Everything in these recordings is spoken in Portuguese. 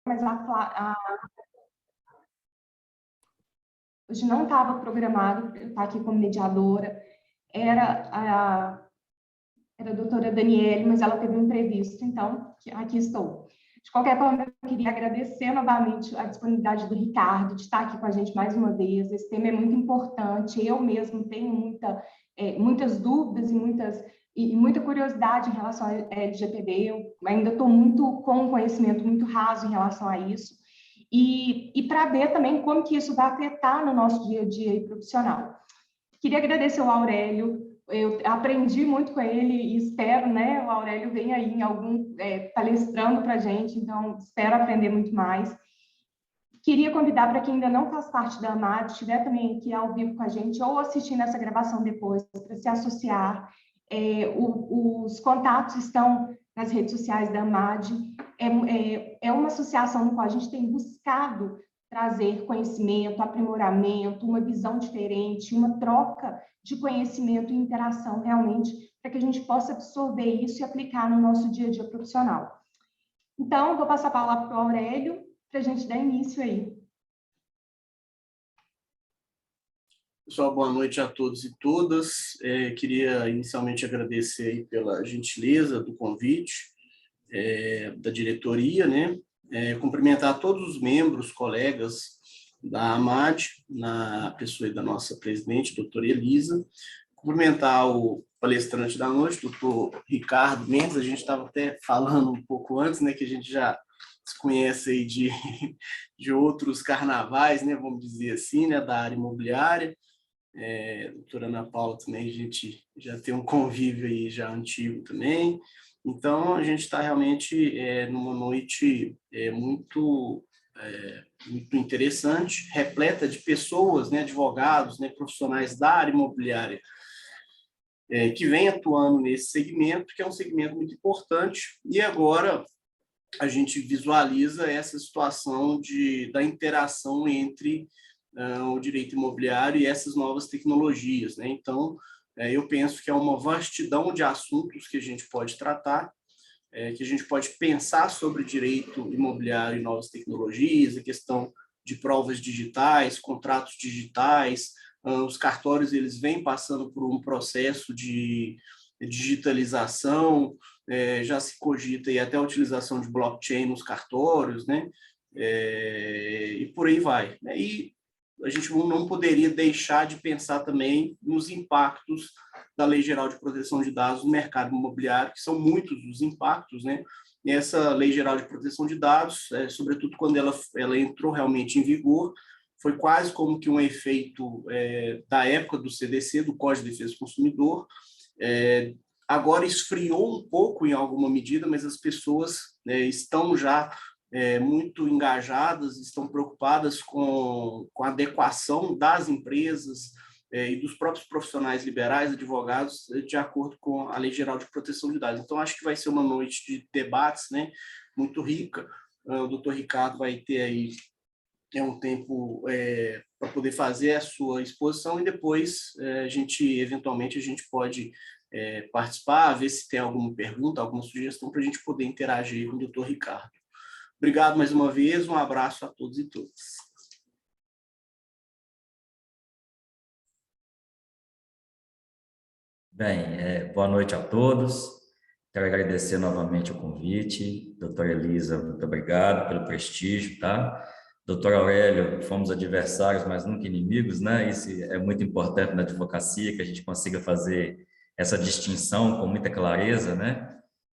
mas hoje não estava programado eu estar aqui como mediadora, era a doutora Daniele, mas ela teve um imprevisto, então aqui estou. De qualquer forma, eu queria agradecer novamente a disponibilidade do Ricardo de estar aqui com a gente mais uma vez. Esse tema é muito importante, eu mesmo tenho muitas dúvidas e muita curiosidade em relação ao LGPD, eu ainda estou com um conhecimento muito raso em relação a isso, e para ver também como que isso vai afetar no nosso dia a dia profissional. Queria agradecer ao Aurélio, eu aprendi muito com ele e espero, né, o Aurélio venha aí em algum palestrando para a gente, então espero aprender muito mais. Queria convidar para quem ainda não faz parte da AMAD, estiver também aqui ao vivo com a gente ou assistindo essa gravação depois, para se associar. Os contatos estão nas redes sociais da AMAD. É uma associação no qual a gente tem buscado trazer conhecimento, aprimoramento, uma visão diferente, uma troca de conhecimento e interação realmente, para que a gente possa absorver isso e aplicar no nosso dia a dia profissional. Então, vou passar a palavra para o Aurélio, para a gente dar início aí. Pessoal, boa noite a todos e todas. Queria inicialmente agradecer aí pela gentileza do convite da diretoria, né? Cumprimentar todos os membros, colegas da AMAD, na pessoa da nossa presidente, doutora Elisa, cumprimentar o palestrante da noite, doutor Ricardo Mendes. A gente estava até falando um pouco antes, né, que a gente já se conhece aí de outros carnavais, né, vamos dizer assim, né, da área imobiliária. Doutora Ana Paula também, a gente já tem um convívio aí já antigo também. Então, a gente está realmente numa noite muito interessante, repleta de pessoas, né, advogados, né, profissionais da área imobiliária, que vem atuando nesse segmento, que é um segmento muito importante. E agora a gente visualiza essa situação da interação entre o direito imobiliário e essas novas tecnologias, né? Então, eu penso que é uma vastidão de assuntos que a gente pode tratar, que a gente pode pensar sobre direito imobiliário e novas tecnologias, a questão de provas digitais, contratos digitais. Os cartórios eles vêm passando por um processo de digitalização, já se cogita aí até a utilização de blockchain nos cartórios, né? E por aí vai, né? E a gente não poderia deixar de pensar também nos impactos da Lei Geral de Proteção de Dados no mercado imobiliário, que são muitos os impactos, né? E essa Lei Geral de Proteção de Dados, sobretudo quando ela entrou realmente em vigor, foi quase como que um efeito da época do CDC, do Código de Defesa do Consumidor. Agora esfriou um pouco em alguma medida, mas as pessoas estão já muito engajadas, estão preocupadas com a adequação das empresas e dos próprios profissionais liberais, advogados, de acordo com a Lei Geral de Proteção de Dados. Então, acho que vai ser uma noite de debates, né, muito rica. O doutor Ricardo vai ter aí um tempo para poder fazer a sua exposição e depois eventualmente a gente pode participar, ver se tem alguma pergunta, alguma sugestão para a gente poder interagir com o doutor Ricardo. Obrigado mais uma vez, um abraço a todos e todas. Bem, boa noite a todos. Quero agradecer novamente o convite. Doutora Elisa, muito obrigado pelo prestígio, tá? Doutor Aurélio, fomos adversários, mas nunca inimigos, né? Isso é muito importante na advocacia, que a gente consiga fazer essa distinção com muita clareza, né?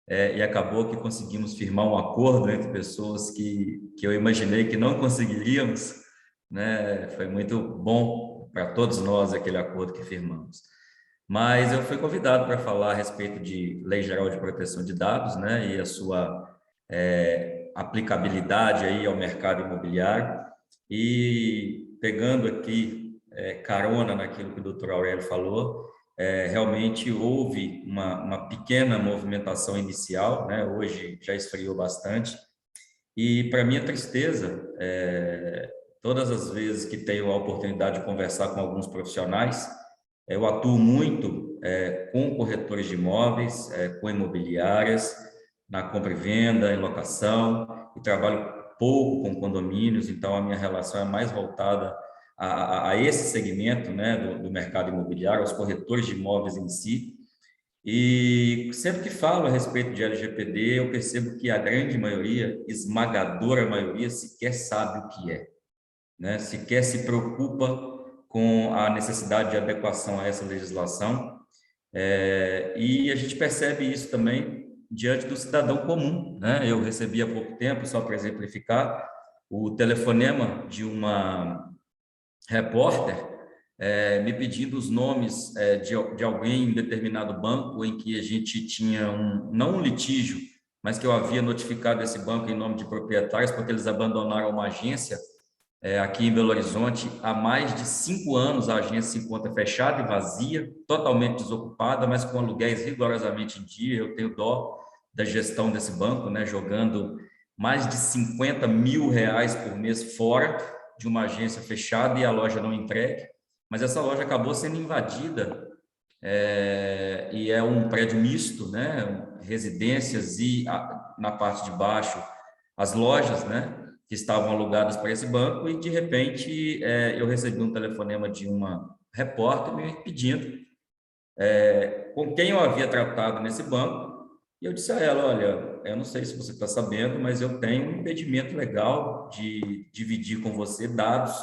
E acabou que conseguimos firmar um acordo entre pessoas que eu imaginei que não conseguiríamos, né? Foi muito bom para todos nós aquele acordo que firmamos. Mas eu fui convidado para falar a respeito de Lei Geral de Proteção de Dados, né? E a sua aplicabilidade aí ao mercado imobiliário. E pegando aqui carona naquilo que o doutor Aurélio falou, realmente houve uma pequena movimentação inicial, né? Hoje já esfriou bastante. E, para minha tristeza, todas as vezes que tenho a oportunidade de conversar com alguns profissionais, eu atuo muito com corretores de imóveis, com imobiliárias, na compra e venda, em locação, e trabalho pouco com condomínios, então a minha relação é mais voltada a esse segmento, né, do mercado imobiliário, aos corretores de imóveis em si. E sempre que falo a respeito de LGPD, eu percebo que a grande maioria, esmagadora maioria, sequer sabe o que é, né? Sequer se preocupa com a necessidade de adequação a essa legislação. E a gente percebe isso também diante do cidadão comum, né? Eu recebi há pouco tempo, só para exemplificar, o telefonema de uma repórter me pedindo os nomes de alguém em determinado banco em que a gente tinha não um litígio, mas que eu havia notificado esse banco em nome de proprietários, porque eles abandonaram uma agência aqui em Belo Horizonte há mais de 5 anos. A agência se encontra fechada e vazia, totalmente desocupada, mas com aluguéis rigorosamente em dia. Eu tenho dó da gestão desse banco, né, jogando mais de 50 mil reais por mês fora de uma agência fechada e a loja não entregue. Mas essa loja acabou sendo invadida, e é um prédio misto, né, residências e na parte de baixo as lojas, né, que estavam alugadas para esse banco, e de repente eu recebi um telefonema de uma repórter me pedindo com quem eu havia tratado nesse banco, e eu disse a ela: olha, eu não sei se você está sabendo, mas eu tenho um impedimento legal de dividir com você dados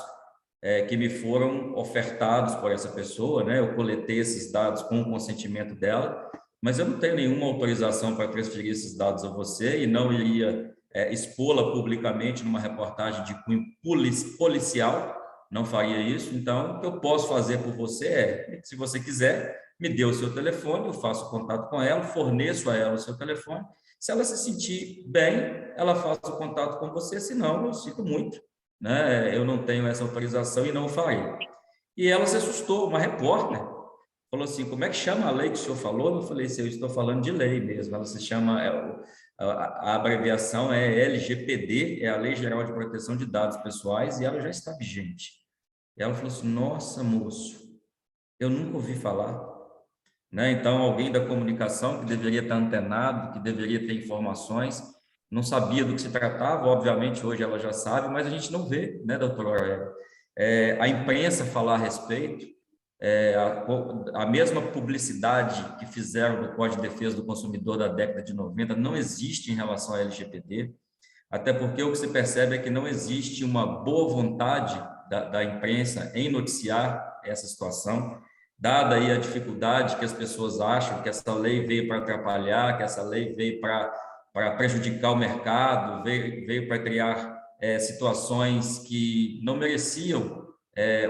que me foram ofertados por essa pessoa, né? Eu coletei esses dados com o consentimento dela, mas eu não tenho nenhuma autorização para transferir esses dados a você e não iria expô-la publicamente numa reportagem de cunho policial, não faria isso. Então, o que eu posso fazer por você se você quiser, me dê o seu telefone, eu faço contato com ela, forneço a ela o seu telefone. Se ela se sentir bem, ela faz o contato com você, senão eu sinto muito, né? Eu não tenho essa autorização e não o farei. E ela se assustou, uma repórter, falou assim: como é que chama a lei que o senhor falou? Eu falei assim: eu estou falando de lei mesmo, ela se chama, a abreviação é LGPD, é a Lei Geral de Proteção de Dados Pessoais, e ela já está vigente. E ela falou assim: nossa, moço, eu nunca ouvi falar, né? Então, alguém da comunicação que deveria estar antenado, que deveria ter informações, não sabia do que se tratava. Obviamente, hoje ela já sabe, mas a gente não vê, né, doutora Aurélia? A imprensa falar a respeito, a mesma publicidade que fizeram do Código de Defesa do Consumidor da década de 90 não existe em relação à LGPD, até porque o que se percebe é que não existe uma boa vontade da imprensa em noticiar essa situação, dada aí a dificuldade que as pessoas acham que essa lei veio para atrapalhar, que essa lei veio para prejudicar o mercado, veio para criar situações que não mereciam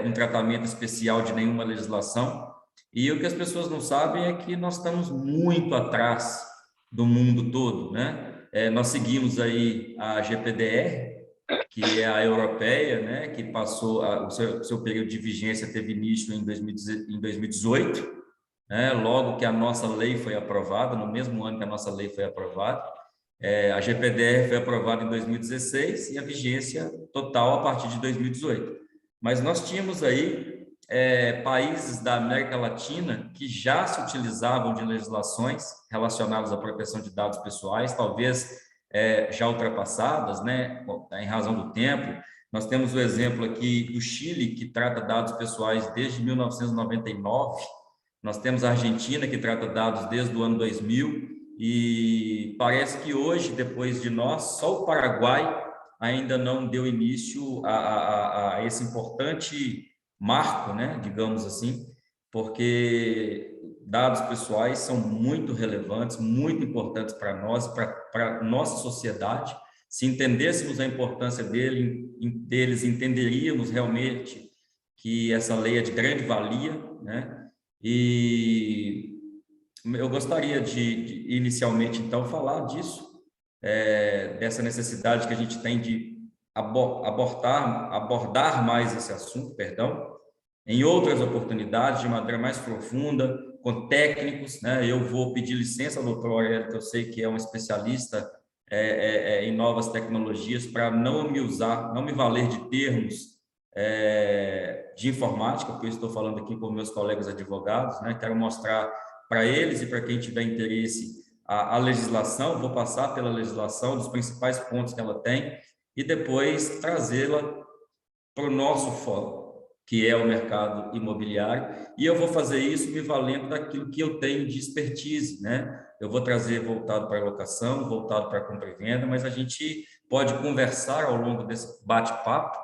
um tratamento especial de nenhuma legislação. E o que as pessoas não sabem é que nós estamos muito atrás do mundo todo, né? Nós seguimos aí a GPDR, que é a europeia, né, que passou o seu período de vigência, teve início em 2018, né, logo que a nossa lei foi aprovada, no mesmo ano que a nossa lei foi aprovada. A GPDR foi aprovada em 2016 e a vigência total a partir de 2018. Mas nós tínhamos aí países da América Latina que já se utilizavam de legislações relacionadas à proteção de dados pessoais, talvez já ultrapassadas, né, em razão do tempo. Nós temos o exemplo aqui do Chile, que trata dados pessoais desde 1999, nós temos a Argentina, que trata dados desde o ano 2000, e parece que hoje, depois de nós, só o Paraguai ainda não deu início a esse importante marco, né, digamos assim, porque dados pessoais são muito relevantes, muito importantes para nós, para a nossa sociedade. Se entendêssemos a importância deles, entenderíamos realmente que essa lei é de grande valia, né? E eu gostaria de inicialmente, então, falar disso, dessa necessidade que a gente tem de abordar mais esse assunto, em outras oportunidades, de maneira mais profunda, com técnicos, né? Eu vou pedir licença ao doutor Aurélio, que eu sei que é um especialista em novas tecnologias, para não me valer de termos de informática, porque eu estou falando aqui com meus colegas advogados, né? Quero mostrar para eles e para quem tiver interesse a legislação, vou passar pela legislação, dos principais pontos que ela tem, e depois trazê-la para o nosso foco, que é o mercado imobiliário, e eu vou fazer isso me valendo daquilo que eu tenho de expertise, né? Eu vou trazer voltado para a locação, voltado para a compra e venda, mas a gente pode conversar ao longo desse bate-papo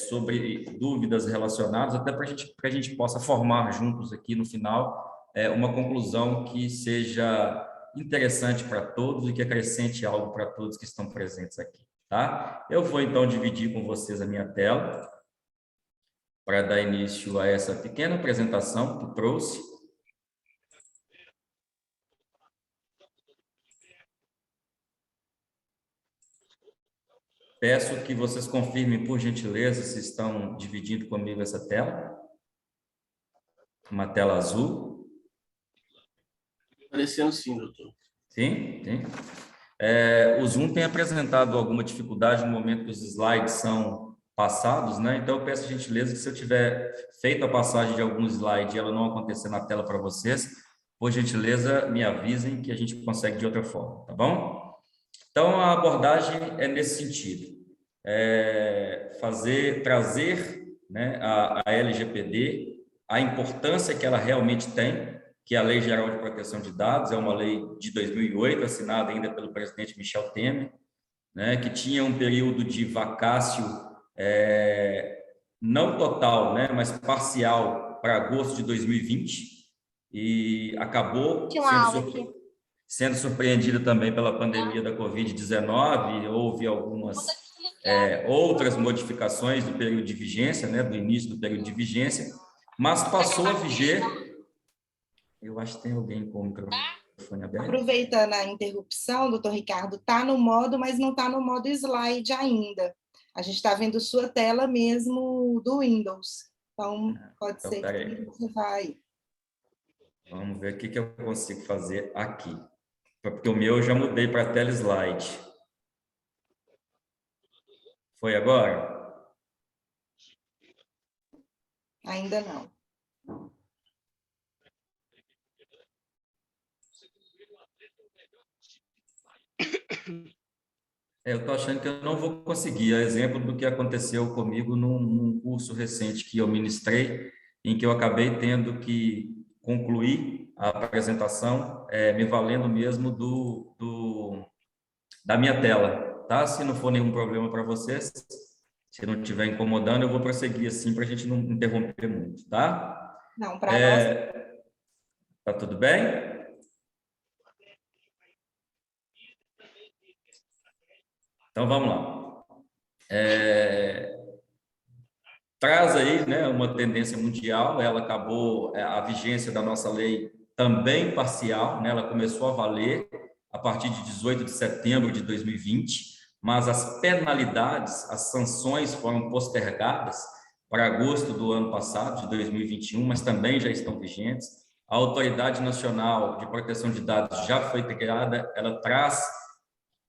sobre dúvidas relacionadas, até para a gente possa formar juntos aqui no final uma conclusão que seja interessante para todos e que acrescente algo para todos que estão presentes aqui, tá? Eu vou então dividir com vocês a minha tela para dar início a essa pequena apresentação que trouxe. Peço que vocês confirmem, por gentileza, se estão dividindo comigo essa tela. Uma tela azul. Aparecendo sim, doutor. Sim, sim. O Zoom tem apresentado alguma dificuldade no momento que os slides são passados, né? Então, eu peço a gentileza que se eu tiver feito a passagem de algum slide e ela não acontecer na tela para vocês, por gentileza, me avisem que a gente consegue de outra forma, tá bom? Então, a abordagem é nesse sentido. Trazer, né, a LGPD, a importância que ela realmente tem, que a Lei Geral de Proteção de Dados é uma lei de 2008, assinada ainda pelo presidente Michel Temer, né, que tinha um período de vacácio não total, né, mas parcial para agosto de 2020, e acabou sendo surpreendida também pela pandemia da Covid-19, houve algumas outras modificações do período de vigência, né, do início do período de vigência, mas passou a viger. Eu acho que tem alguém com o microfone aberto. Aproveitando a interrupção, doutor Ricardo, está no modo, mas não está no modo slide ainda. A gente está vendo sua tela mesmo do Windows. Então, pode ser que você vai. Vamos ver o que eu consigo fazer aqui. Porque o meu eu já mudei para a tela slide. Foi agora? Ainda não. Eu estou achando que eu não vou conseguir. É exemplo do que aconteceu comigo num curso recente que eu ministrei, em que eu acabei tendo que concluir a apresentação me valendo mesmo da minha tela, tá? Se não for nenhum problema para vocês, se não estiver incomodando, eu vou prosseguir assim para a gente não interromper muito, tá? Não, para nós. Tá tudo bem? Então, vamos lá. Traz aí, né, uma tendência mundial, ela acabou, a vigência da nossa lei também parcial, né, ela começou a valer a partir de 18 de setembro de 2020, mas as penalidades, as sanções foram postergadas para agosto do ano passado, de 2021, mas também já estão vigentes. A Autoridade Nacional de Proteção de Dados já foi criada, ela traz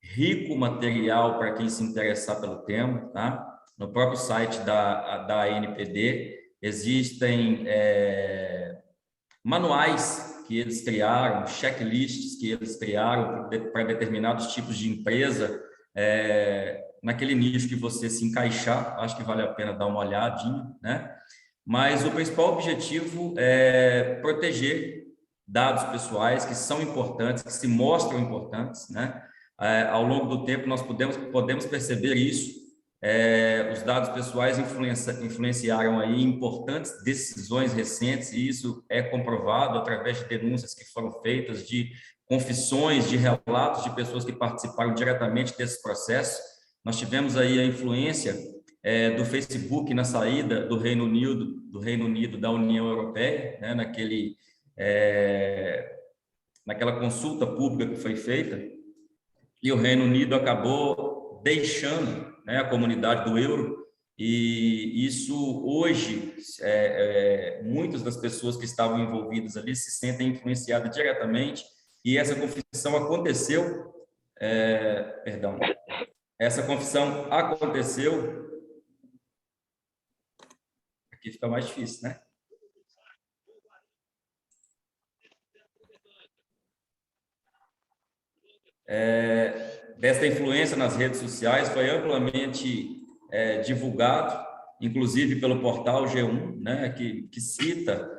rico material para quem se interessar pelo tema, tá? No próprio site da ANPD existem manuais que eles criaram, checklists que eles criaram para determinados tipos de empresa, naquele nicho que você se encaixar, acho que vale a pena dar uma olhadinha, né? Mas o principal objetivo é proteger dados pessoais que são importantes, que se mostram importantes, né? Ao longo do tempo, nós podemos perceber isso. Os dados pessoais influenciaram aí importantes decisões recentes, e isso é comprovado através de denúncias que foram feitas, de confissões, de relatos de pessoas que participaram diretamente desses processos. Nós tivemos aí a influência do Facebook na saída do Reino Unido da União Europeia, né, naquela consulta pública que foi feita, e o Reino Unido acabou deixando, né, a comunidade do euro, e isso hoje, muitas das pessoas que estavam envolvidas ali se sentem influenciadas diretamente, e essa confissão aconteceu, aqui fica mais difícil, né? desta influência nas redes sociais foi amplamente divulgado, inclusive pelo portal G1, né, que cita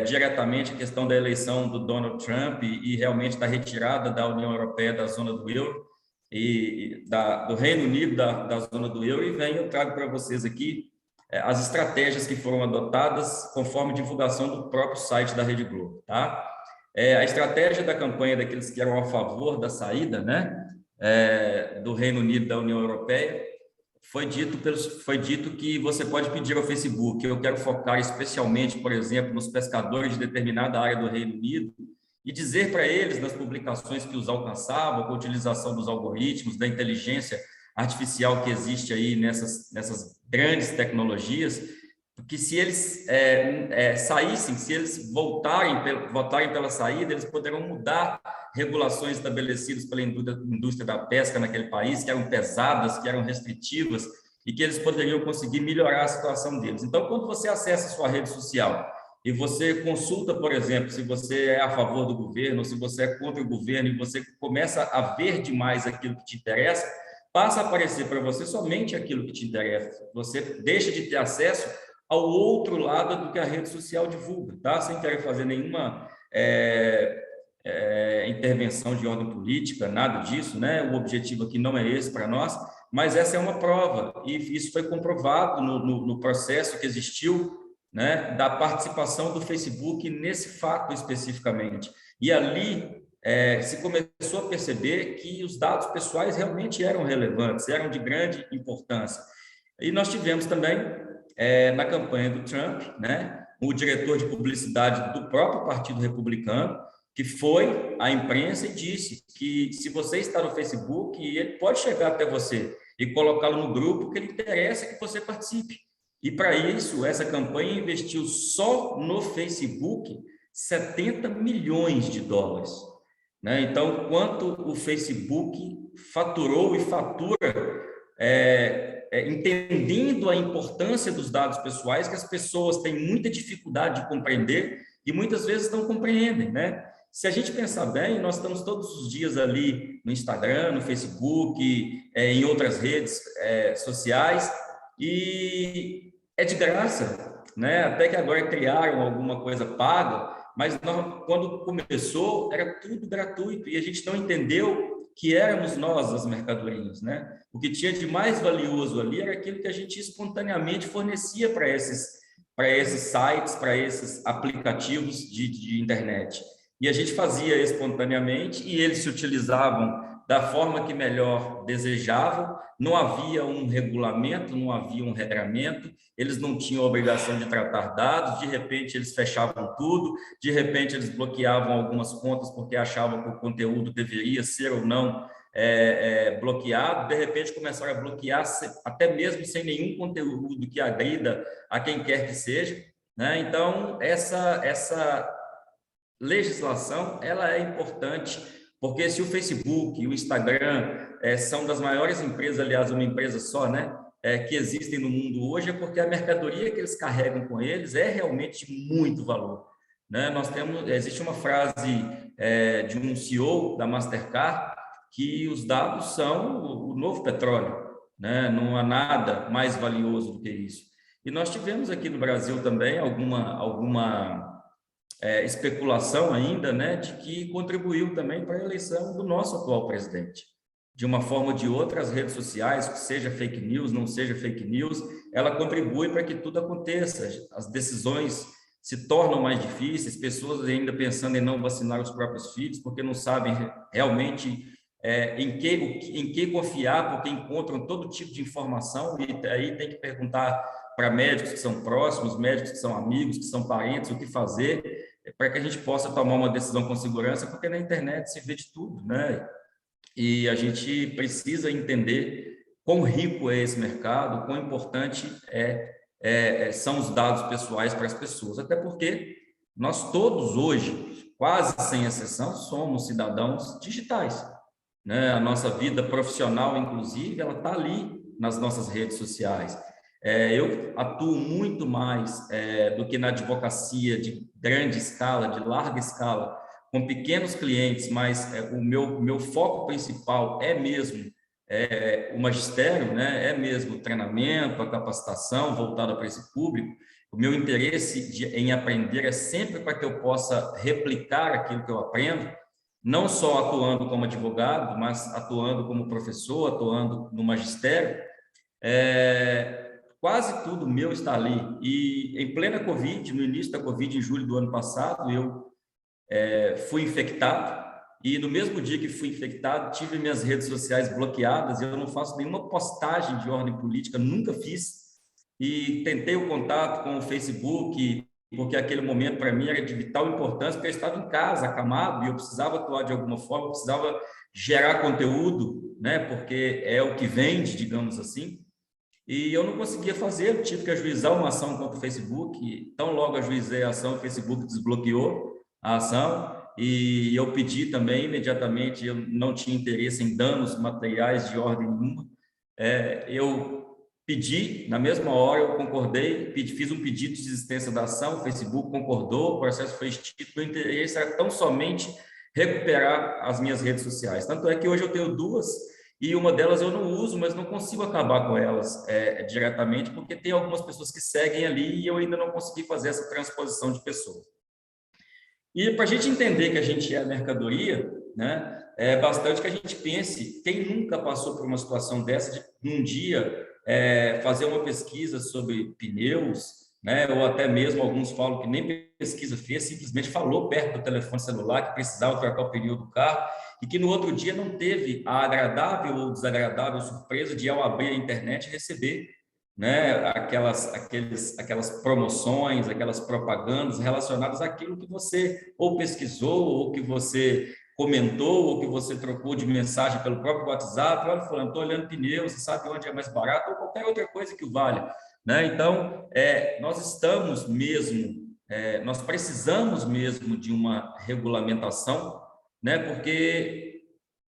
diretamente a questão da eleição do Donald Trump e realmente da retirada da União Europeia da zona do euro e do Reino Unido da zona do euro, e eu trago para vocês aqui as estratégias que foram adotadas conforme divulgação do próprio site da Rede Globo, tá? A estratégia da campanha daqueles que eram a favor da saída, né, do Reino Unido da União Europeia, foi dito que você pode pedir ao Facebook: eu quero focar especialmente, por exemplo, nos pescadores de determinada área do Reino Unido, e dizer para eles, nas publicações que os alcançavam, com a utilização dos algoritmos, da inteligência artificial que existe aí nessas grandes tecnologias, que se eles saíssem, se eles votarem pela saída, eles poderão mudar regulações estabelecidas pela indústria da pesca naquele país, que eram pesadas, que eram restritivas, e que eles poderiam conseguir melhorar a situação deles. Então, quando você acessa a sua rede social e você consulta, por exemplo, se você é a favor do governo, ou se você é contra o governo, e você começa a ver demais aquilo que te interessa, passa a aparecer para você somente aquilo que te interessa. Você deixa de ter acesso ao outro lado do que a rede social divulga, tá? Sem querer fazer nenhuma intervenção de ordem política, nada disso, né? O objetivo aqui não é esse para nós, mas essa é uma prova, e isso foi comprovado no processo que existiu, né, da participação do Facebook nesse fato especificamente. E ali se começou a perceber que os dados pessoais realmente eram relevantes, eram de grande importância. E nós tivemos também, na campanha do Trump, né, o diretor de publicidade do próprio Partido Republicano, que foi à imprensa e disse que, se você está no Facebook, ele pode chegar até você e colocá-lo no grupo que lhe interessa que você participe. E, para isso, essa campanha investiu só no Facebook $70 milhões, né? Então, quanto o Facebook faturou e fatura, entendendo a importância dos dados pessoais, que as pessoas têm muita dificuldade de compreender e muitas vezes não compreendem, né? Se a gente pensar bem, nós estamos todos os dias ali no Instagram, no Facebook, em outras redes sociais, e é de graça, né? Até que agora criaram alguma coisa paga, mas quando começou era tudo gratuito, e a gente não entendeu que éramos nós as mercadorias, né? O que tinha de mais valioso ali era aquilo que a gente espontaneamente fornecia para esses sites, para esses aplicativos de internet. E a gente fazia espontaneamente, e eles se utilizavam da forma que melhor desejavam. Não havia um regulamento, não havia um regramento, eles não tinham a obrigação de tratar dados. De repente eles fechavam tudo, de repente eles bloqueavam algumas contas porque achavam que o conteúdo deveria ser ou não bloqueado. De repente começaram a bloquear até mesmo sem nenhum conteúdo que agrida a quem quer que seja, né? Então essa legislação ela é importante, porque se o Facebook e o Instagram são das maiores empresas, aliás, uma empresa só, né, que existem no mundo hoje, é porque a mercadoria que eles carregam com eles é realmente de muito valor, né? Existe uma frase de um CEO da Mastercard, que os dados são o novo petróleo, né? Não há nada mais valioso do que isso. E nós tivemos aqui no Brasil também alguma especulação ainda, né, de que contribuiu também para a eleição do nosso atual presidente. De uma forma ou de outra, as redes sociais, seja fake news, não seja fake news, ela contribui para que tudo aconteça. As decisões se tornam mais difíceis, pessoas ainda pensando em não vacinar os próprios filhos, porque não sabem realmente em que confiar, porque encontram todo tipo de informação, e aí tem que perguntar para médicos que são próximos, médicos que são amigos, que são parentes, o que fazer, para que a gente possa tomar uma decisão com segurança, porque na internet se vê de tudo, né? E a gente precisa entender quão rico é esse mercado, quão importante são os dados pessoais para as pessoas, até porque nós todos hoje, quase sem exceção, somos cidadãos digitais, né? A nossa vida profissional, inclusive, ela está ali nas nossas redes sociais. Eu atuo muito mais do que na advocacia de grande escala, de larga escala, com pequenos clientes, mas o meu foco principal é mesmo o magistério, né? É mesmo o treinamento, a capacitação voltada para esse público. O meu interesse em aprender é sempre para que eu possa replicar aquilo que eu aprendo, não só atuando como advogado, mas atuando como professor, atuando no magistério. Quase tudo meu está ali. E em plena Covid, no início da Covid, em julho do ano passado, eu fui infectado. E no mesmo dia que fui infectado, tive minhas redes sociais bloqueadas. Eu não faço nenhuma postagem de ordem política, nunca fiz. E tentei o contato com o Facebook, porque aquele momento para mim era de vital importância, porque eu estava em casa, acamado, e eu precisava atuar de alguma forma, eu precisava gerar conteúdo, né? Porque é o que vende, digamos assim. E eu não conseguia fazer, eu tive que ajuizar uma ação contra o Facebook. Tão logo ajuizei a ação, o Facebook desbloqueou a ação. E eu pedi também, imediatamente, eu não tinha interesse em danos materiais de ordem nenhuma. Eu pedi, na mesma hora eu concordei, fiz um pedido de desistência da ação, o Facebook concordou, o processo foi extinto, meu interesse era tão somente recuperar as minhas redes sociais. Tanto é que hoje eu tenho duas, e uma delas eu não uso, mas não consigo acabar com elas diretamente, porque tem algumas pessoas que seguem ali e eu ainda não consegui fazer essa transposição de pessoas. E para a gente entender que a gente é mercadoria, né, é bastante que a gente pense, quem nunca passou por uma situação dessa de um dia fazer uma pesquisa sobre pneus, né, ou até mesmo alguns falam que nem pesquisa fez, simplesmente falou perto do telefone celular que precisava trocar o pneu do carro e que no outro dia não teve a agradável ou desagradável surpresa de, ao abrir a internet, receber, né, aquelas promoções, aquelas propagandas relacionadas àquilo que você ou pesquisou, ou que você comentou, ou que você trocou de mensagem pelo próprio WhatsApp. Olha, falando, estou olhando pneus, você sabe onde é mais barato, ou qualquer outra coisa que o valha, né? Então, nós estamos mesmo, nós precisamos mesmo de uma regulamentação, né? Porque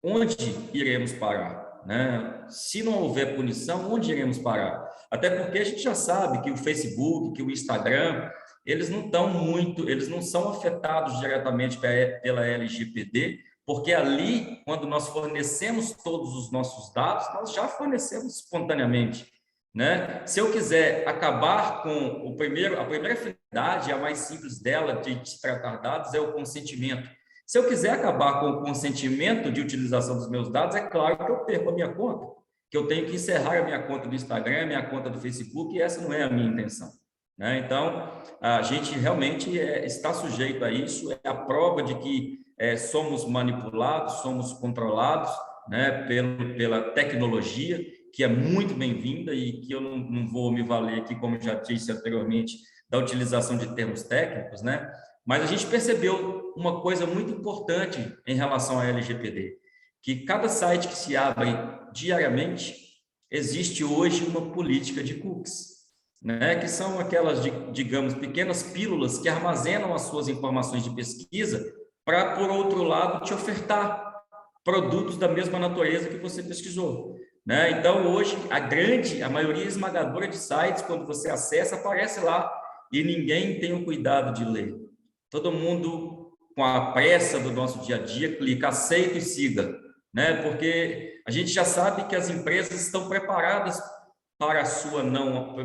onde iremos parar, né? Se não houver punição, onde iremos parar? Até porque a gente já sabe que o Facebook, que o Instagram, eles não são afetados diretamente pela LGPD, porque ali, quando nós fornecemos todos os nossos dados, nós já fornecemos espontaneamente, né? Se eu quiser acabar com a primeira finalidade, a mais simples dela de tratar dados, é o consentimento. Se eu quiser acabar com o consentimento de utilização dos meus dados, é claro que eu perco a minha conta, que eu tenho que encerrar a minha conta do Instagram, a minha conta do Facebook, e essa não é a minha intenção, né? Então, a gente realmente está sujeito a isso, é a prova de que somos manipulados, somos controlados, né, pela tecnologia, que é muito bem-vinda e que eu não vou me valer aqui, como já disse anteriormente, da utilização de termos técnicos, né? Mas a gente percebeu uma coisa muito importante em relação à LGPD, que cada site que se abre diariamente, existe hoje uma política de cookies, né? Que são aquelas, digamos, pequenas pílulas que armazenam as suas informações de pesquisa para, por outro lado, te ofertar produtos da mesma natureza que você pesquisou, né? Então, hoje, a maioria esmagadora de sites, quando você acessa, aparece lá e ninguém tem o cuidado de ler. Todo mundo, com a pressa do nosso dia a dia, clica, aceita e siga, né? Porque a gente já sabe que as empresas estão preparadas para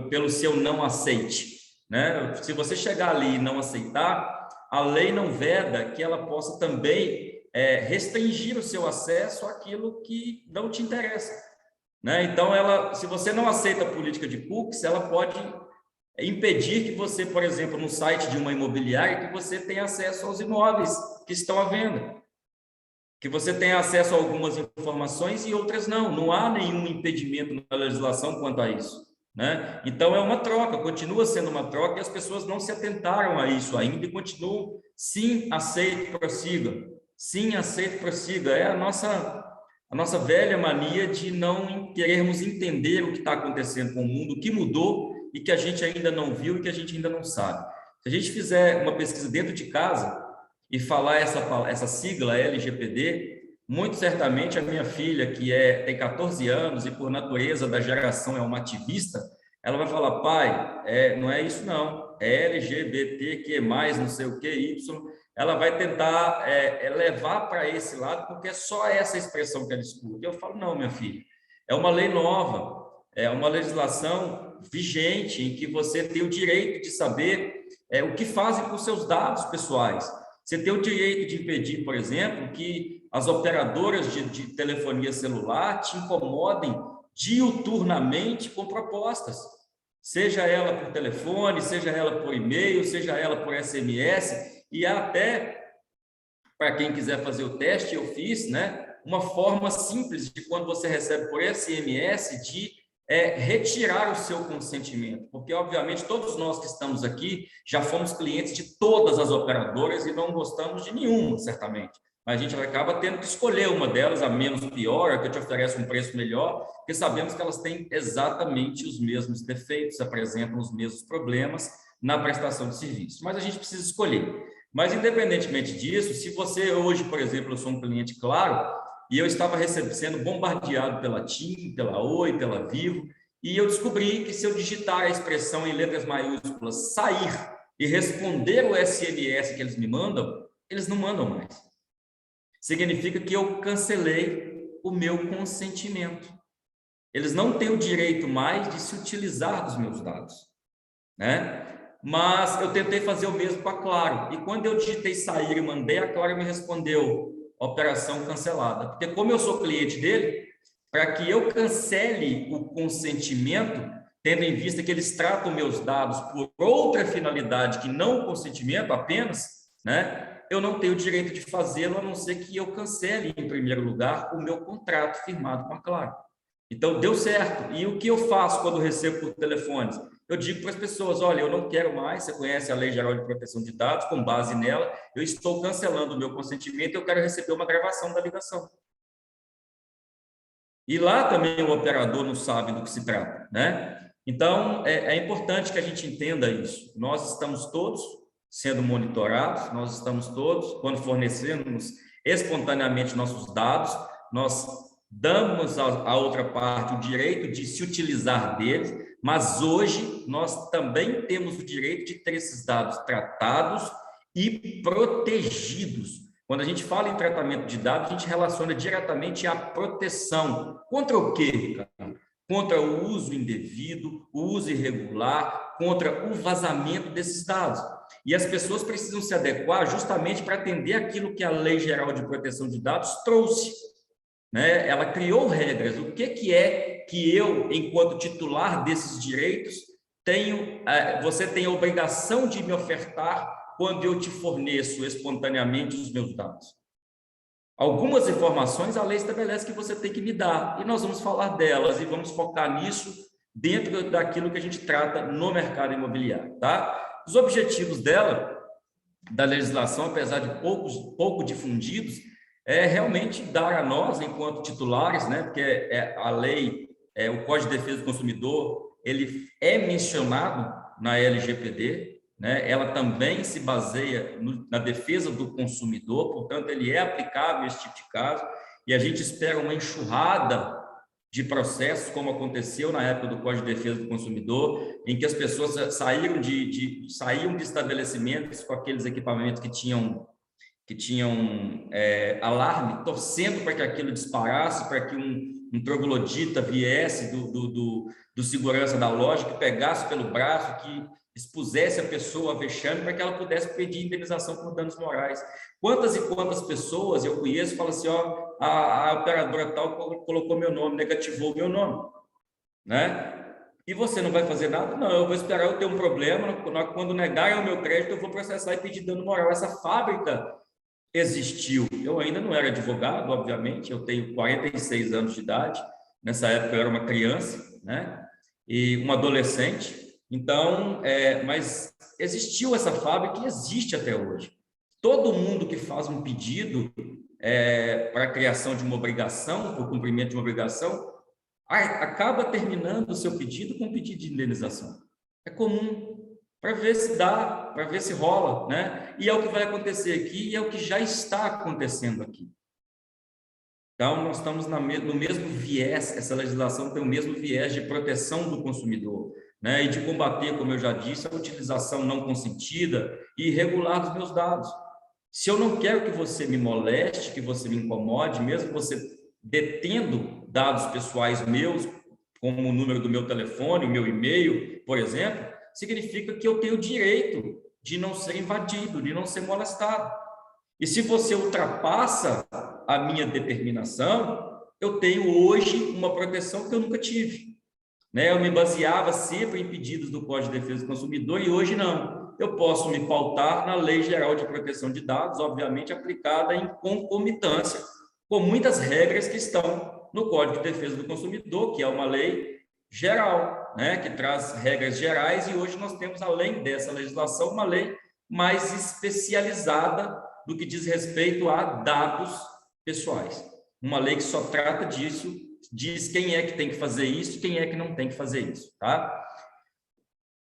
pelo seu não aceite, né? Se você chegar ali e não aceitar, a lei não veda que ela possa também restringir o seu acesso àquilo que não te interessa, né? Então, se você não aceita a política de cookies, ela pode impedir que você, por exemplo, no site de uma imobiliária, que você tenha acesso aos imóveis que estão à venda, que você tenha acesso a algumas informações e outras não. Não há nenhum impedimento na legislação quanto a isso, né? Então, é uma troca, continua sendo uma troca e as pessoas não se atentaram a isso ainda e continuam, sim, aceito, prossiga. Sim, aceito, prossiga. É a nossa velha mania de não querermos entender o que está acontecendo com o mundo, o que mudou e que a gente ainda não viu e que a gente ainda não sabe. Se a gente fizer uma pesquisa dentro de casa e falar essa sigla LGPD, muito certamente a minha filha, que tem 14 anos e por natureza da geração é uma ativista, ela vai falar, pai, não é isso não, é LGBTQ+, não sei o que, Y. ela vai tentar levar para esse lado, porque é só essa expressão que ela escuta. Eu falo, não, minha filha, é uma lei nova, é uma legislação vigente, em que você tem o direito de saber o que fazem com os seus dados pessoais. Você tem o direito de impedir, por exemplo, que as operadoras de telefonia celular te incomodem diuturnamente com propostas, seja ela por telefone, seja ela por e-mail, seja ela por SMS, e até, para quem quiser fazer o teste, eu fiz, né, uma forma simples de, quando você recebe por SMS, de retirar o seu consentimento, porque, obviamente, todos nós que estamos aqui já fomos clientes de todas as operadoras e não gostamos de nenhuma, certamente. Mas a gente acaba tendo que escolher uma delas, a menos pior, a que te oferece um preço melhor, porque sabemos que elas têm exatamente os mesmos defeitos, apresentam os mesmos problemas na prestação de serviço. Mas a gente precisa escolher. Mas, independentemente disso, se você hoje, por exemplo, eu sou um cliente Claro, e eu estava sendo bombardeado pela TIM, pela Oi, pela Vivo, e eu descobri que, se eu digitar a expressão em letras maiúsculas sair e responder o SMS que eles me mandam, eles não mandam mais. Significa que eu cancelei o meu consentimento. Eles não têm o direito mais de se utilizar dos meus dados, né? Mas eu tentei fazer o mesmo com a Claro, e quando eu digitei sair e mandei, a Claro me respondeu: operação cancelada. Porque, como eu sou cliente dele, para que eu cancele o consentimento, tendo em vista que eles tratam meus dados por outra finalidade que não o consentimento apenas, né, eu não tenho o direito de fazê-lo, a não ser que eu cancele, em primeiro lugar, o meu contrato firmado com a Claro. Então, deu certo. E o que eu faço quando recebo por telefones? Eu digo para as pessoas: olha, eu não quero mais, você conhece a Lei Geral de Proteção de Dados, com base nela, eu estou cancelando o meu consentimento, eu quero receber uma gravação da ligação. E lá também o operador não sabe do que se trata, né? Então, é importante que a gente entenda isso. Nós estamos todos sendo monitorados, nós estamos todos, quando fornecemos espontaneamente nossos dados, nós damos à outra parte o direito de se utilizar deles, mas hoje nós também temos o direito de ter esses dados tratados e protegidos. Quando a gente fala em tratamento de dados, a gente relaciona diretamente à proteção. Contra o quê, Ricardo? Contra o uso indevido, o uso irregular, contra o vazamento desses dados. E as pessoas precisam se adequar justamente para atender aquilo que a Lei Geral de Proteção de Dados trouxe, né? Ela criou regras. O que é que eu, enquanto titular desses direitos, você tem a obrigação de me ofertar quando eu te forneço espontaneamente os meus dados? Algumas informações a lei estabelece que você tem que me dar, e nós vamos falar delas e vamos focar nisso dentro daquilo que a gente trata no mercado imobiliário, tá? Os objetivos da legislação, apesar de pouco difundidos, é realmente dar a nós, enquanto titulares, né? Porque a lei, o Código de Defesa do Consumidor, ele é mencionado na LGPD, né? Ela também se baseia na defesa do consumidor, portanto, ele é aplicável a esse tipo de caso, e a gente espera uma enxurrada de processos, como aconteceu na época do Código de Defesa do Consumidor, em que as pessoas saíam de estabelecimentos com aqueles equipamentos que tinham alarme, torcendo para que aquilo disparasse, para que um troglodita viesse do segurança da loja, que pegasse pelo braço, que expusesse a pessoa a vexame, para que ela pudesse pedir indenização por danos morais. Quantas e quantas pessoas eu conheço falam assim: ó, a operadora tal colocou meu nome, negativou meu nome, né? E você não vai fazer nada? Não, eu vou esperar eu ter um problema, quando negarem o meu crédito, eu vou processar e pedir dano moral. Essa fábrica existiu. Eu ainda não era advogado, obviamente, eu tenho 46 anos de idade, nessa época eu era uma criança, né? E uma adolescente. Então, mas existiu essa fábrica e existe até hoje. Todo mundo que faz um pedido para a criação de uma obrigação, por cumprimento de uma obrigação, acaba terminando o seu pedido com um pedido de indenização. É comum, para ver se dá, para ver se rola, né? E é o que vai acontecer aqui, e é o que já está acontecendo aqui. Então, nós estamos no mesmo viés, essa legislação tem o mesmo viés de proteção do consumidor, né? E de combater, como eu já disse, a utilização não consentida e irregular dos meus dados. Se eu não quero que você me moleste, que você me incomode, mesmo você detendo dados pessoais meus, como o número do meu telefone, o meu e-mail, por exemplo, significa que eu tenho o direito de não ser invadido, de não ser molestado. E se você ultrapassa a minha determinação, eu tenho hoje uma proteção que eu nunca tive. Né? Eu me baseava sempre em pedidos do Código de Defesa do Consumidor e hoje não. Eu posso me pautar na Lei Geral de Proteção de Dados, obviamente aplicada em concomitância, com muitas regras que estão no Código de Defesa do Consumidor, que é uma lei geral, né? Que traz regras gerais, e hoje nós temos, além dessa legislação, uma lei mais especializada no que diz respeito a dados pessoais. Uma lei que só trata disso, diz quem é que tem que fazer isso, quem é que não tem que fazer isso, tá?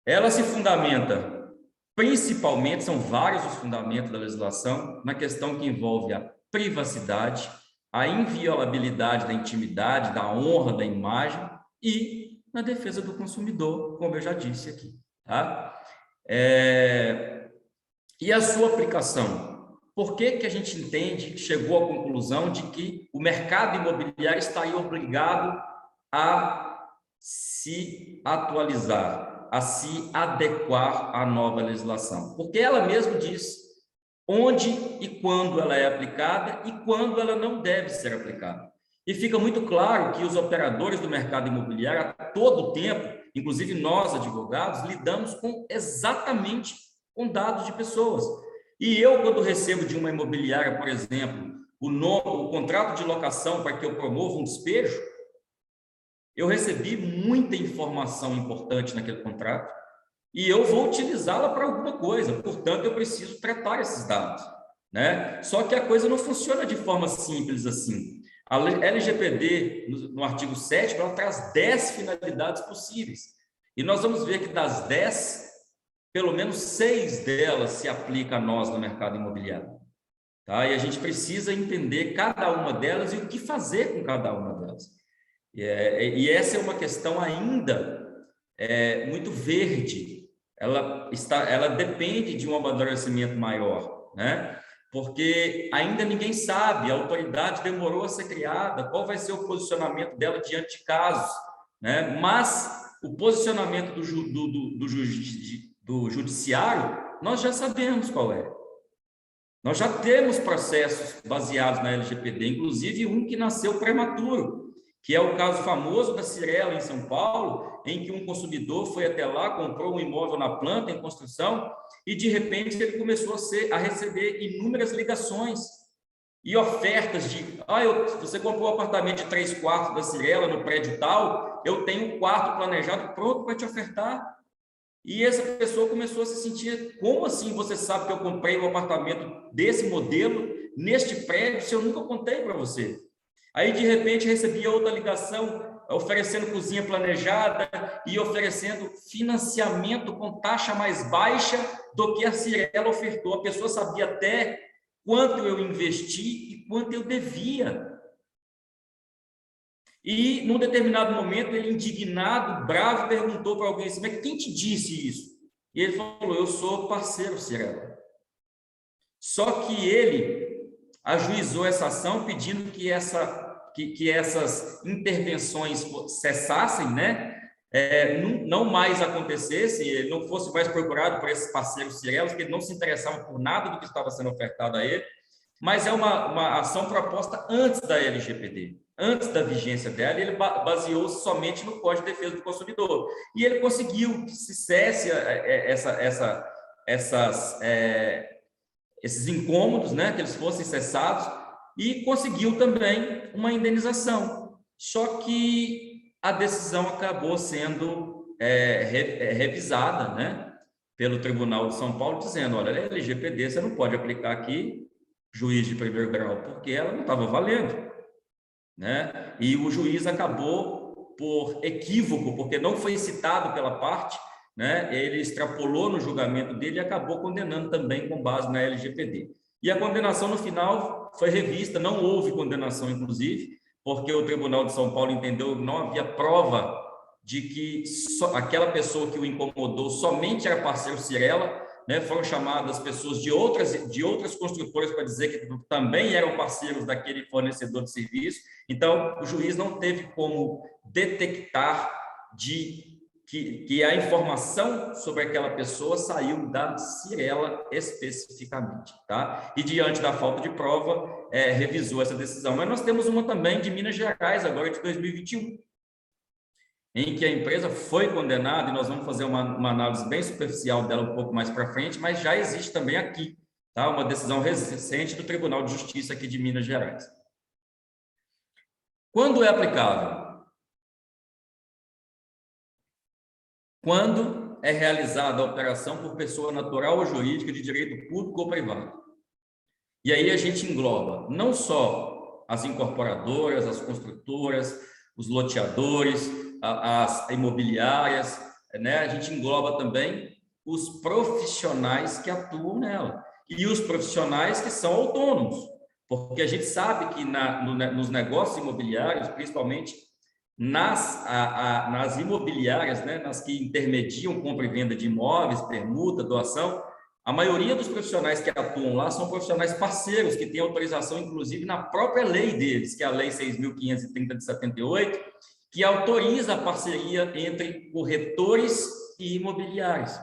Ela se fundamenta, principalmente, são vários os fundamentos da legislação, na questão que envolve a privacidade, a inviolabilidade da intimidade, da honra da imagem e na defesa do consumidor, como eu já disse aqui, tá? E a sua aplicação? Por que a gente entende, chegou à conclusão de que o mercado imobiliário estaria obrigado a se atualizar, a se adequar à nova legislação? Porque ela mesma diz onde e quando ela é aplicada e quando ela não deve ser aplicada. E fica muito claro que os operadores do mercado imobiliário, a todo tempo, inclusive nós, advogados, lidamos exatamente com dados de pessoas. E eu, quando recebo de uma imobiliária, por exemplo, o contrato de locação para que eu promova um despejo, eu recebi muita informação importante naquele contrato e eu vou utilizá-la para alguma coisa, portanto, eu preciso tratar esses dados, né? Só que a coisa não funciona de forma simples assim. A LGPD, no artigo 7º, ela traz 10 finalidades possíveis. E nós vamos ver que das 10, pelo menos 6 delas se aplicam a nós no mercado imobiliário. Tá? E a gente precisa entender cada uma delas e o que fazer com cada uma delas. E essa é uma questão ainda muito verde. Ela depende de um amadurecimento maior, né? Porque ainda ninguém sabe, a autoridade demorou a ser criada, qual vai ser o posicionamento dela diante de casos, né? Mas o posicionamento do judiciário, nós já sabemos qual é. Nós já temos processos baseados na LGPD, inclusive um que nasceu prematuro, que é o caso famoso da Cirela, em São Paulo, em que um consumidor foi até lá, comprou um imóvel na planta, em construção, e de repente ele começou a receber inúmeras ligações e ofertas de, você comprou um apartamento de 3 quartos da Cirela no prédio tal, eu tenho um quarto planejado pronto para te ofertar. E essa pessoa começou a se sentir, como assim você sabe que eu comprei um apartamento desse modelo, neste prédio, se eu nunca contei para você? Aí, de repente, recebia outra ligação, oferecendo cozinha planejada e oferecendo financiamento com taxa mais baixa do que a Cirela ofertou. A pessoa sabia até quanto eu investi e quanto eu devia. E, num determinado momento, ele, indignado, bravo, perguntou para alguém assim, mas quem te disse isso? E ele falou, eu sou parceiro Cirela. Só que ele ajuizou essa ação pedindo que essas intervenções cessassem, né? Não mais acontecessem, ele não fosse mais procurado por esses parceiros Cirela, porque ele não se interessava por nada do que estava sendo ofertado a ele, mas é uma ação proposta antes da LGPD. Antes da vigência dela, ele baseou-se somente no Código de Defesa do Consumidor. E ele conseguiu que se cesse esses incômodos, né, que eles fossem cessados, e conseguiu também uma indenização. Só que a decisão acabou sendo revisada, né, pelo Tribunal de São Paulo, dizendo, olha, a LGPD você não pode aplicar aqui, juiz de primeiro grau, porque ela não estava valendo. Né? E o juiz acabou por equívoco, porque não foi citado pela parte, né? Ele extrapolou no julgamento dele e acabou condenando também com base na LGPD. E a condenação no final foi revista, não houve condenação, inclusive, porque o Tribunal de São Paulo entendeu que não havia prova de que aquela pessoa que o incomodou somente era parceiro Cirela, né, foram chamadas pessoas de outras construtoras para dizer que também eram parceiros daquele fornecedor de serviço. Então, o juiz não teve como detectar que a informação sobre aquela pessoa saiu da Cyrela especificamente, tá? E diante da falta de prova, revisou essa decisão. Mas nós temos uma também de Minas Gerais, agora de 2021, em que a empresa foi condenada, e nós vamos fazer uma análise bem superficial dela um pouco mais para frente, mas já existe também aqui, tá? Uma decisão recente do Tribunal de Justiça aqui de Minas Gerais. Quando é aplicável? Quando é realizada a operação por pessoa natural ou jurídica de direito público ou privado. E aí a gente engloba não só as incorporadoras, as construtoras, os loteadores, as imobiliárias, né? A gente engloba também os profissionais que atuam nela e os profissionais que são autônomos, porque a gente sabe que nos negócios imobiliários, principalmente nas imobiliárias, né, nas que intermediam compra e venda de imóveis, permuta, doação, a maioria dos profissionais que atuam lá são profissionais parceiros, que têm autorização, inclusive, na própria lei deles, que é a Lei 6.530 de 78, que autoriza a parceria entre corretores e imobiliários.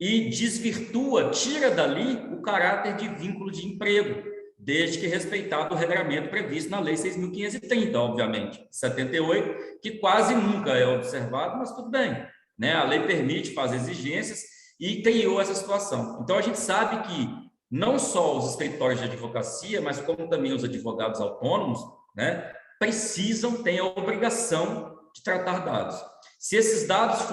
E desvirtua, tira dali o caráter de vínculo de emprego, desde que respeitado o regramento previsto na Lei 6.530, obviamente, 78, que quase nunca é observado, mas tudo bem, né? A lei permite fazer exigências e criou essa situação. Então, a gente sabe que não só os escritórios de advocacia, mas como também os advogados autônomos, né, têm a obrigação de tratar dados. Se esses dados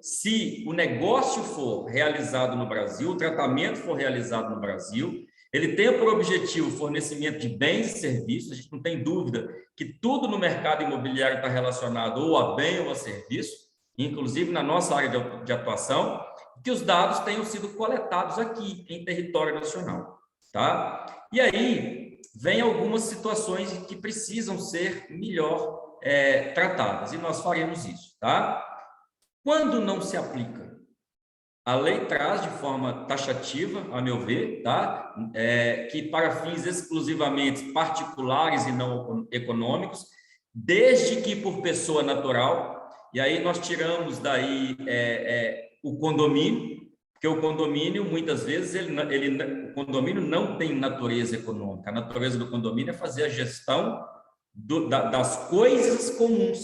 se o negócio for realizado no Brasil, o tratamento for realizado no Brasil, ele tem por objetivo o fornecimento de bens e serviços. A gente não tem dúvida que tudo no mercado imobiliário está relacionado ou a bem ou a serviço, inclusive na nossa área de atuação, que os dados tenham sido coletados aqui em território nacional, tá? E aí vem algumas situações que precisam ser melhor tratadas, e nós faremos isso, tá? Quando não se aplica? A lei traz de forma taxativa, a meu ver, tá? Que para fins exclusivamente particulares e não econômicos, desde que por pessoa natural, e aí nós tiramos daí o condomínio, porque o condomínio, muitas vezes, o condomínio não tem natureza econômica. A natureza do condomínio é fazer a gestão das coisas comuns,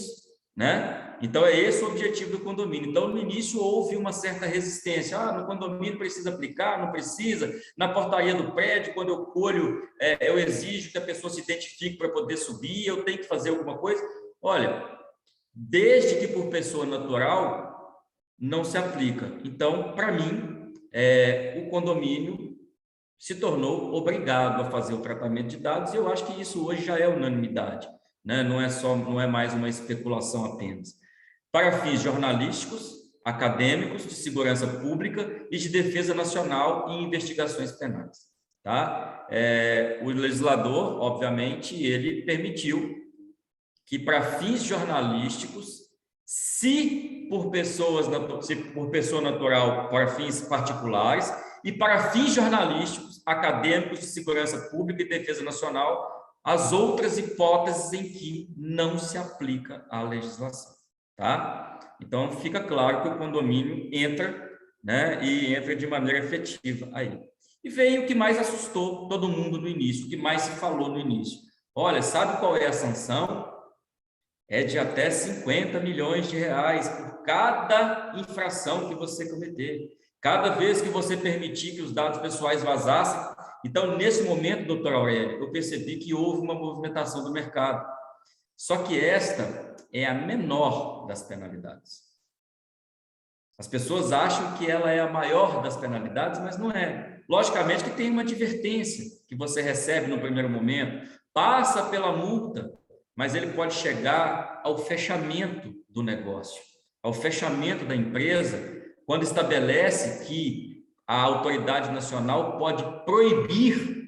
né? Então, é esse o objetivo do condomínio. Então, no início, houve uma certa resistência. No condomínio precisa aplicar, não precisa. Na portaria do prédio, quando eu colho, eu exijo que a pessoa se identifique para poder subir, eu tenho que fazer alguma coisa. Olha, desde que por pessoa natural, não se aplica. Então, para mim, o condomínio se tornou obrigado a fazer o tratamento de dados, e eu acho que isso hoje já é unanimidade, né? Não é mais uma especulação apenas. Para fins jornalísticos, acadêmicos, de segurança pública e de defesa nacional e investigações penais, tá? O legislador, obviamente, ele permitiu que para fins jornalísticos, se por pessoa natural para fins particulares, e para fins jornalísticos, acadêmicos, de segurança pública e defesa nacional, as outras hipóteses em que não se aplica a legislação, tá? Então, fica claro que o condomínio entra, né, e entra de maneira efetiva aí. E veio o que mais assustou todo mundo no início, o que mais se falou no início. Olha, sabe qual é a sanção? É de até 50 milhões de reais por cada infração que você cometer. Cada vez que você permitir que os dados pessoais vazassem. Então, nesse momento, doutor Aurélio, eu percebi que houve uma movimentação do mercado. Só que esta é a menor das penalidades. As pessoas acham que ela é a maior das penalidades, mas não é. Logicamente que tem uma advertência que você recebe no primeiro momento, passa pela multa, mas ele pode chegar ao fechamento do negócio, ao fechamento da empresa, quando estabelece que a autoridade nacional pode proibir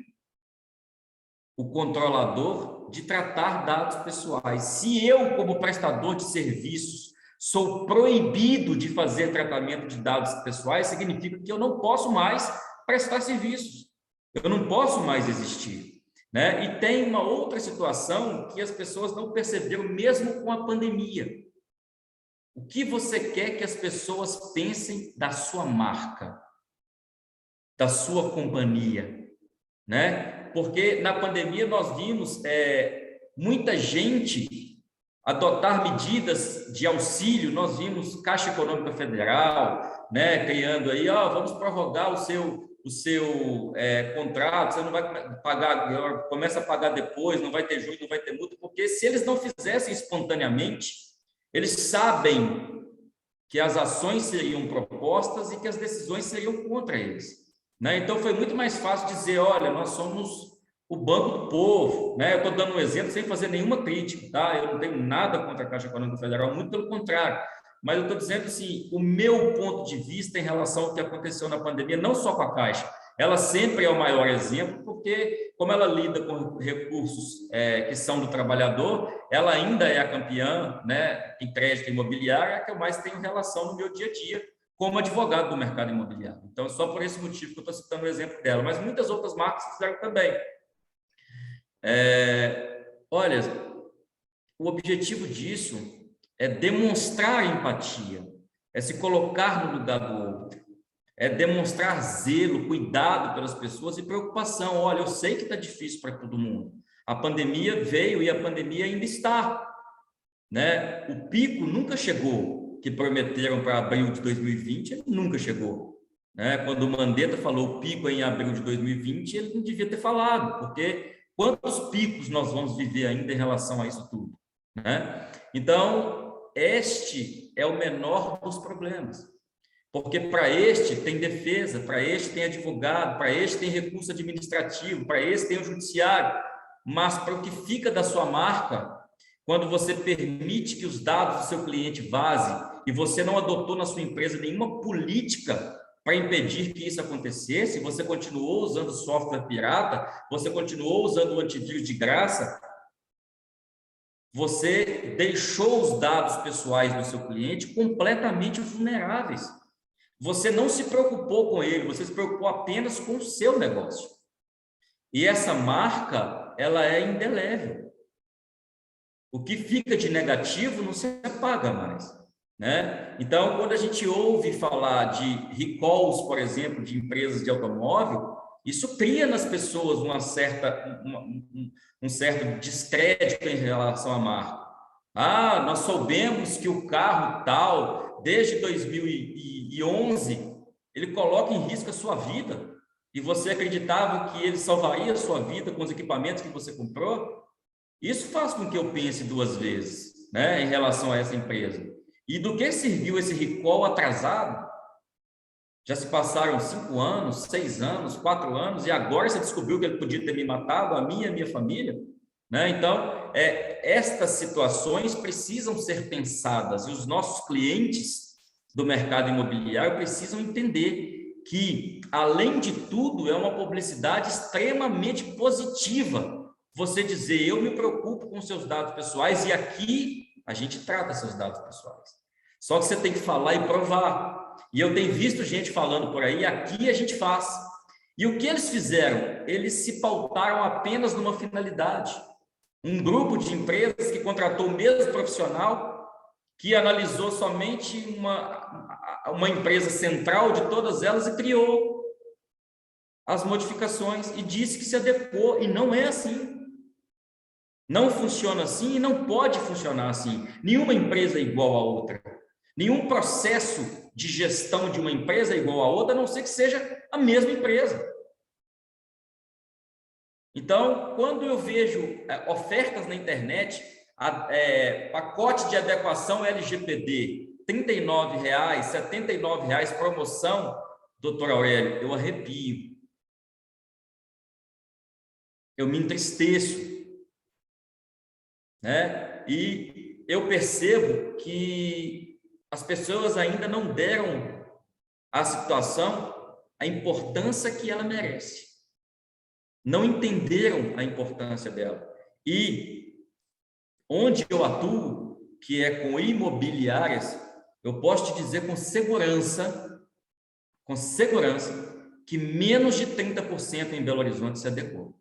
o controlador de tratar dados pessoais. Se eu, como prestador de serviços, sou proibido de fazer tratamento de dados pessoais, significa que eu não posso mais prestar serviços, eu não posso mais existir, né? E tem uma outra situação que as pessoas não perceberam mesmo com a pandemia. O que você quer que as pessoas pensem da sua marca, da sua companhia, né? Porque na pandemia nós vimos muita gente adotar medidas de auxílio. Nós vimos Caixa Econômica Federal, né, criando aí, vamos prorrogar o seu contrato, você não vai pagar, começa a pagar depois, não vai ter juros, não vai ter multa, porque se eles não fizessem espontaneamente, eles sabem que as ações seriam propostas e que as decisões seriam contra eles, né? Então foi muito mais fácil dizer, olha, nós somos o Banco do Povo, né? Eu estou dando um exemplo sem fazer nenhuma crítica, tá? Eu não tenho nada contra a Caixa Econômica Federal, muito pelo contrário. Mas eu estou dizendo assim, o meu ponto de vista em relação ao que aconteceu na pandemia, não só com a Caixa, ela sempre é o maior exemplo, porque como ela lida com recursos que são do trabalhador, ela ainda é a campeã, né, em crédito imobiliário, é a que eu mais tenho relação no meu dia a dia, como advogado do mercado imobiliário. Então, é só por esse motivo que eu estou citando o exemplo dela, mas muitas outras marcas fizeram também. Olha, o objetivo disso é demonstrar empatia, é se colocar no lugar do outro, é demonstrar zelo, cuidado pelas pessoas e preocupação. Olha, eu sei que está difícil para todo mundo. A pandemia veio e a pandemia ainda está, né? O pico nunca chegou, que prometeram para abril de 2020, ele nunca chegou, né? Quando o Mandetta falou o pico em abril de 2020, ele não devia ter falado, porque quantos picos nós vamos viver ainda em relação a isso tudo, né? Então, este é o menor dos problemas, porque para este tem defesa, para este tem advogado, para este tem recurso administrativo, para este tem o judiciário, mas para o que fica da sua marca, quando você permite que os dados do seu cliente vazem e você não adotou na sua empresa nenhuma política para impedir que isso acontecesse, você continuou usando software pirata, você continuou usando o antivírus de graça, você deixou os dados pessoais do seu cliente completamente vulneráveis. Você não se preocupou com ele, você se preocupou apenas com o seu negócio. E essa marca, ela é indelével. O que fica de negativo não se apaga mais, né? Então, quando a gente ouve falar de recalls, por exemplo, de empresas de automóvel, isso cria nas pessoas um certo descrédito em relação à marca. Nós soubemos que o carro tal, desde 2011, ele coloca em risco a sua vida, e você acreditava que ele salvaria a sua vida com os equipamentos que você comprou? Isso faz com que eu pense duas vezes, né, em relação a essa empresa. E do que serviu esse recall atrasado? Já se passaram 5 anos, 6 anos, 4 anos, e agora você descobriu que ele podia ter me matado, a mim e a minha família, né? Então, estas situações precisam ser pensadas, e os nossos clientes do mercado imobiliário precisam entender que, além de tudo, é uma publicidade extremamente positiva você dizer, eu me preocupo com seus dados pessoais e aqui a gente trata seus dados pessoais. Só que você tem que falar e provar. E eu tenho visto gente falando por aí, aqui a gente faz. E o que eles fizeram? Eles se pautaram apenas numa finalidade. Um grupo de empresas que contratou o mesmo profissional, que analisou somente uma empresa central de todas elas e criou as modificações e disse que se adequou, e não é assim. Não funciona assim e não pode funcionar assim. Nenhuma empresa é igual a outra. Nenhum processo de gestão de uma empresa é igual a outra, a não ser que seja a mesma empresa. Então, quando eu vejo ofertas na internet, pacote de adequação LGPD, R$ 39,00, R$ 79,00, promoção, doutor Aurélio, eu arrepio. Eu me entristeço, né? E eu percebo que as pessoas ainda não deram à situação a importância que ela merece. Não entenderam a importância dela. E onde eu atuo, que é com imobiliárias, eu posso te dizer com segurança, que menos de 30% em Belo Horizonte se adequou.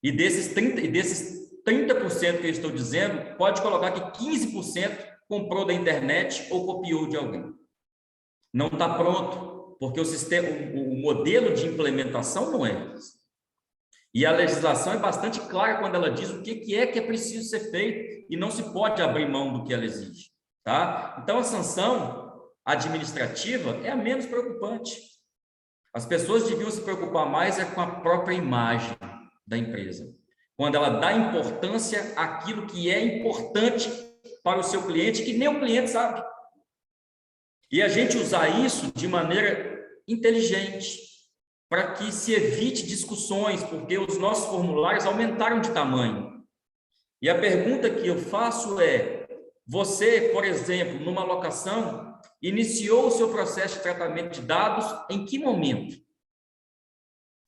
E desses 30% que eu estou dizendo, pode colocar que 15% comprou da internet ou copiou de alguém. Não está pronto, porque o modelo de implementação não é esse. E a legislação é bastante clara quando ela diz o que é preciso ser feito e não se pode abrir mão do que ela exige. Tá? Então, a sanção administrativa é a menos preocupante. As pessoas deviam se preocupar mais com a própria imagem da empresa, quando ela dá importância àquilo que é importante para o seu cliente, que nem o cliente sabe. E a gente usar isso de maneira inteligente, para que se evite discussões, porque os nossos formulários aumentaram de tamanho. E a pergunta que eu faço é: você, por exemplo, numa locação, iniciou o seu processo de tratamento de dados em que momento?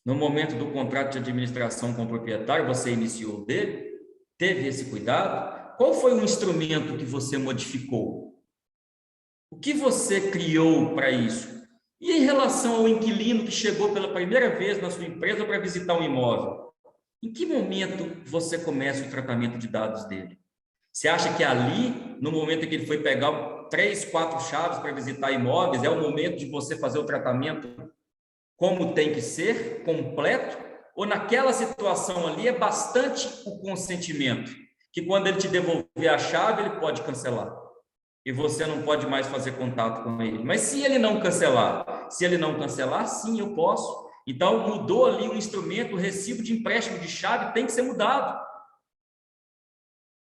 No momento do contrato de administração com o proprietário, você iniciou dele? Teve esse cuidado? Qual foi o instrumento que você modificou? O que você criou para isso? E em relação ao inquilino que chegou pela primeira vez na sua empresa para visitar um imóvel? Em que momento você começa o tratamento de dados dele? Você acha que ali, no momento em que ele foi pegar 3, 4 chaves para visitar imóveis, é o momento de você fazer o tratamento como tem que ser, completo? Ou naquela situação ali é bastante o consentimento, que quando ele te devolver a chave, ele pode cancelar. E você não pode mais fazer contato com ele. Mas se ele não cancelar, sim, eu posso. Então, mudou ali o instrumento, o recibo de empréstimo de chave tem que ser mudado.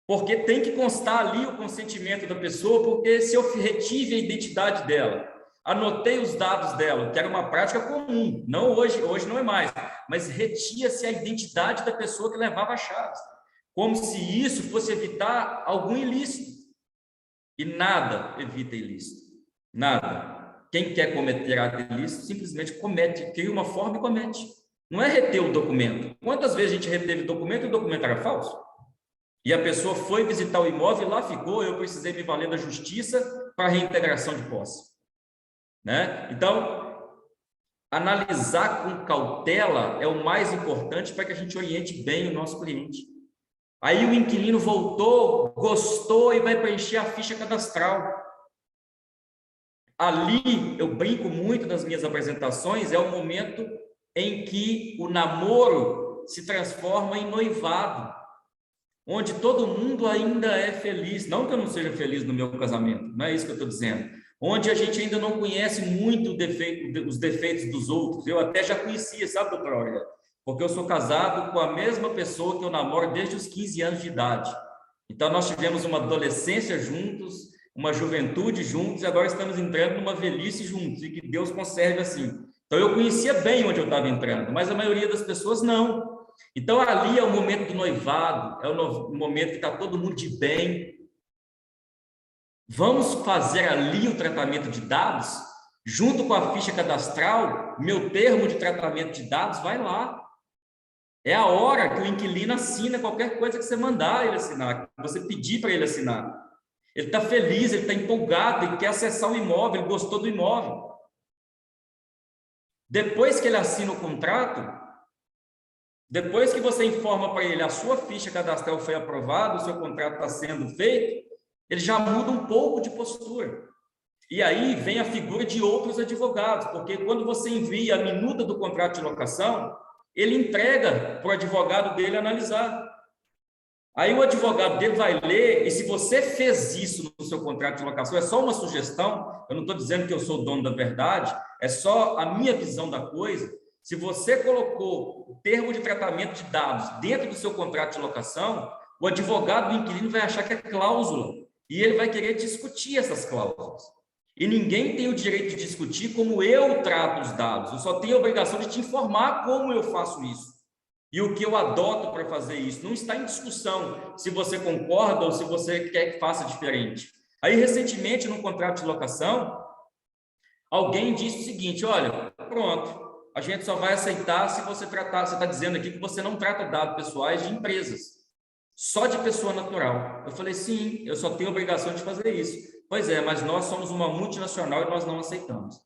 Porque tem que constar ali o consentimento da pessoa, porque se eu retive a identidade dela, anotei os dados dela, que era uma prática comum, não hoje não é mais, mas retia-se a identidade da pessoa que levava as chaves, como se isso fosse evitar algum ilícito. E nada evita ilícito, nada. Quem quer cometer ato ilícito simplesmente comete, cria uma forma e comete. Não é reter o documento. Quantas vezes a gente reteve documento e o documento era falso? E a pessoa foi visitar o imóvel e lá ficou, eu precisei me valer da justiça para reintegração de posse. Né? Então, analisar com cautela é o mais importante para que a gente oriente bem o nosso cliente. Aí o inquilino voltou, gostou e vai preencher a ficha cadastral. Ali, eu brinco muito nas minhas apresentações, é o momento em que o namoro se transforma em noivado, onde todo mundo ainda é feliz. Não que eu não seja feliz no meu casamento, não é isso que eu estou dizendo. Onde a gente ainda não conhece muito os defeitos dos outros. Eu até já conhecia, sabe, doutora Aurélia? Porque eu sou casado com a mesma pessoa que eu namoro desde os 15 anos de idade. Então, nós tivemos uma adolescência juntos, uma juventude juntos, e agora estamos entrando numa velhice juntos, e que Deus conserve assim. Então, eu conhecia bem onde eu estava entrando, mas a maioria das pessoas não. Então, ali é o momento do noivado, é o momento que está todo mundo de bem. Vamos fazer ali o tratamento de dados, junto com a ficha cadastral, meu termo de tratamento de dados vai lá. É a hora que o inquilino assina qualquer coisa que você mandar ele assinar, que você pedir para ele assinar. Ele está feliz, ele está empolgado, ele quer acessar o imóvel, ele gostou do imóvel. Depois que ele assina o contrato, depois que você informa para ele a sua ficha cadastral foi aprovada, o seu contrato está sendo feito, ele já muda um pouco de postura. E aí vem a figura de outros advogados, porque quando você envia a minuta do contrato de locação, ele entrega para o advogado dele analisar. Aí o advogado dele vai ler, e se você fez isso no seu contrato de locação, é só uma sugestão, eu não estou dizendo que eu sou o dono da verdade, é só a minha visão da coisa. Se você colocou o termo de tratamento de dados dentro do seu contrato de locação, o advogado do inquilino vai achar que é cláusula, e ele vai querer discutir essas cláusulas. E ninguém tem o direito de discutir como eu trato os dados. Eu só tenho a obrigação de te informar como eu faço isso. E o que eu adoto para fazer isso. Não está em discussão se você concorda ou se você quer que faça diferente. Aí, recentemente, no contrato de locação, alguém disse o seguinte: olha, pronto, a gente só vai aceitar se você tratar, você está dizendo aqui que você não trata dados pessoais de empresas. só de pessoa natural. Eu falei, sim, eu só tenho obrigação de fazer isso. Pois é, mas nós somos uma multinacional e nós não aceitamos.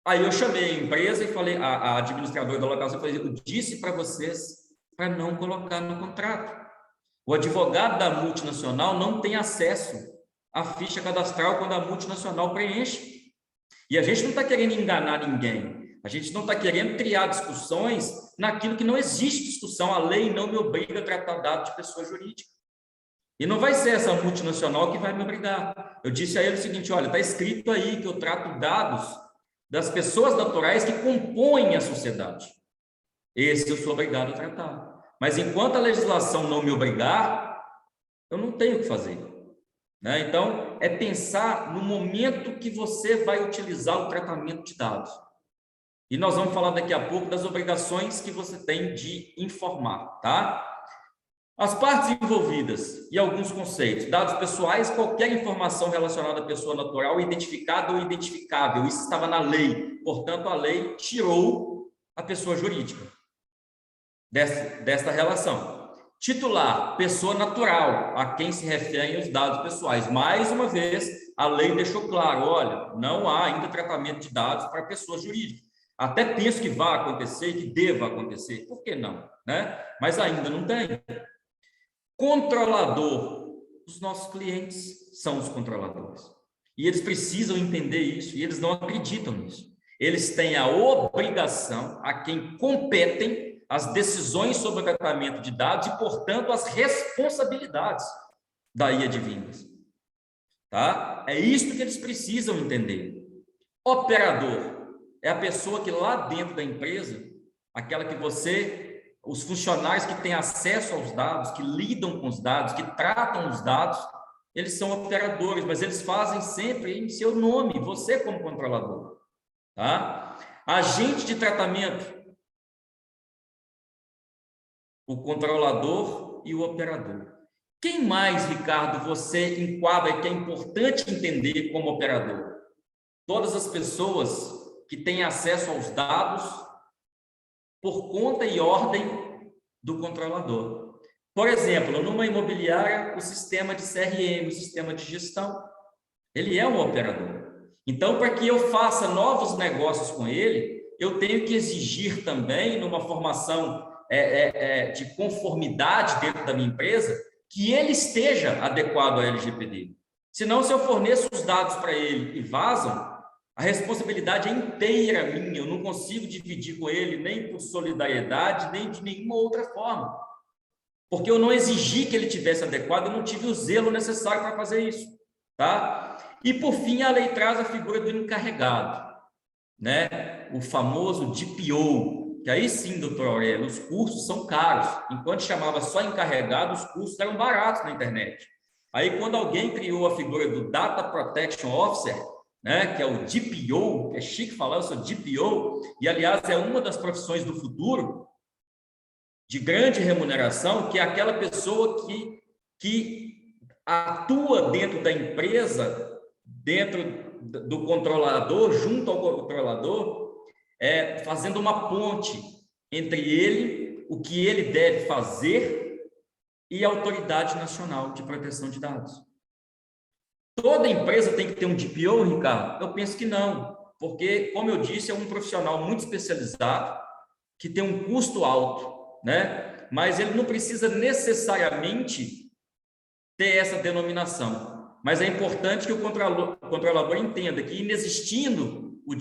Aí eu chamei a empresa e falei, a administradora da locação, eu disse para vocês para não colocar no contrato. O advogado da multinacional não tem acesso à ficha cadastral quando a multinacional preenche. E a gente não está querendo enganar ninguém. A gente não está querendo criar discussões naquilo que não existe discussão. A lei não me obriga a tratar dados de pessoa jurídica. E não vai ser essa multinacional que vai me obrigar. Eu disse a ele o seguinte, olha, está escrito aí que eu trato dados das pessoas naturais que compõem a sociedade. Esse eu sou obrigado a tratar. Mas enquanto a legislação não me obrigar, eu não tenho o que fazer. Né? Então, é pensar no momento que você vai utilizar o tratamento de dados. E nós vamos falar daqui a pouco das obrigações que você tem de informar, tá? As partes envolvidas e alguns conceitos. Dados pessoais, qualquer informação relacionada à pessoa natural, identificada ou identificável. Isso estava na lei. Portanto, a lei tirou a pessoa jurídica desta relação. Titular, pessoa natural, a quem se referem os dados pessoais. Mais uma vez, a lei deixou claro, olha, não há ainda tratamento de dados para pessoas jurídicas. Até penso que vai acontecer e que deva acontecer. Por que não? Né? Mas ainda não tem. Controlador. Os nossos clientes são os controladores. E eles precisam entender isso, e eles não acreditam nisso. Eles têm a obrigação, a quem competem as decisões sobre o tratamento de dados e, portanto, as responsabilidades daí advindas. Tá? É isso que eles precisam entender. Operador é a pessoa que lá dentro da empresa, aquela que os funcionários que têm acesso aos dados, que lidam com os dados, que tratam os dados, eles são operadores, mas eles fazem sempre em seu nome, você como controlador. Tá? Agente de tratamento, o controlador e o operador. Quem mais, Ricardo, você enquadra que é importante entender como operador? Todas as pessoas que têm acesso aos dados por conta e ordem do controlador. Por exemplo, numa imobiliária, o sistema de CRM, o sistema de gestão, ele é um operador. Então, para que eu faça novos negócios com ele, eu tenho que exigir também, numa formação de conformidade dentro da minha empresa, que ele esteja adequado à LGPD. Senão, se eu forneço os dados para ele e vazam, a responsabilidade é inteira minha, eu não consigo dividir com ele nem por solidariedade, nem de nenhuma outra forma. Porque eu não exigi que ele tivesse adequado, eu não tive o zelo necessário para fazer isso. Tá? E, por fim, a lei traz a figura do encarregado, né? O famoso DPO, que aí sim, doutor Aurélio, os cursos são caros. Enquanto chamava só encarregado, os cursos eram baratos na internet. Aí, quando alguém criou a figura do Data Protection Officer, né, que é o DPO, é chique falar, eu sou DPO, e, aliás, é uma das profissões do futuro, de grande remuneração, que é aquela pessoa que atua dentro da empresa, dentro do controlador, junto ao controlador, fazendo uma ponte entre ele, o que ele deve fazer, e a Autoridade Nacional de Proteção de Dados. Toda empresa tem que ter um DPO, Ricardo? Eu penso que não, porque, como eu disse, é um profissional muito especializado, que tem um custo alto, né? Mas ele não precisa necessariamente ter essa denominação. Mas é importante que o controlador entenda que, inexistindo o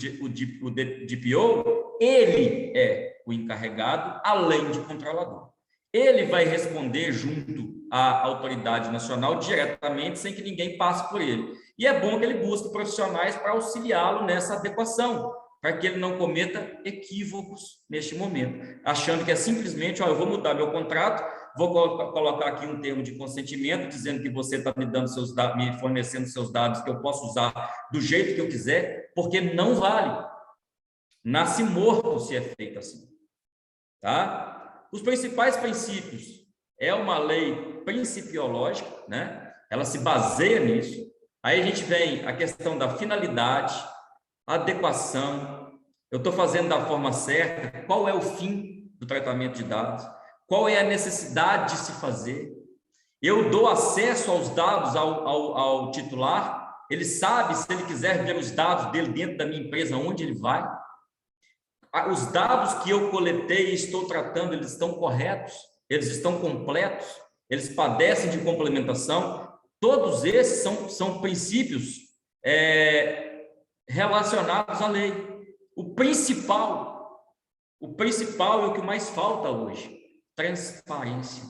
DPO, ele é o encarregado, além de controlador. Ele vai responder junto à autoridade nacional diretamente, sem que ninguém passe por ele. E é bom que ele busque profissionais para auxiliá-lo nessa adequação, para que ele não cometa equívocos neste momento, achando que é simplesmente, eu vou mudar meu contrato, vou colocar aqui um termo de consentimento, dizendo que você está me dando seus dados, me fornecendo seus dados que eu posso usar do jeito que eu quiser, porque não vale. Nasce morto se é feito assim. Tá? Os principais princípios é uma lei principiológica, né? Ela se baseia nisso. Aí a gente vem a questão da finalidade, adequação. Eu estou fazendo da forma certa? Qual é o fim do tratamento de dados? Qual é a necessidade de se fazer? Eu dou acesso aos dados ao titular, ele sabe se ele quiser ver os dados dele dentro da minha empresa, onde ele vai. Os dados que eu coletei e estou tratando, eles estão corretos, eles estão completos, eles padecem de complementação. Todos esses são princípios relacionados à lei. O principal é o que mais falta hoje: transparência.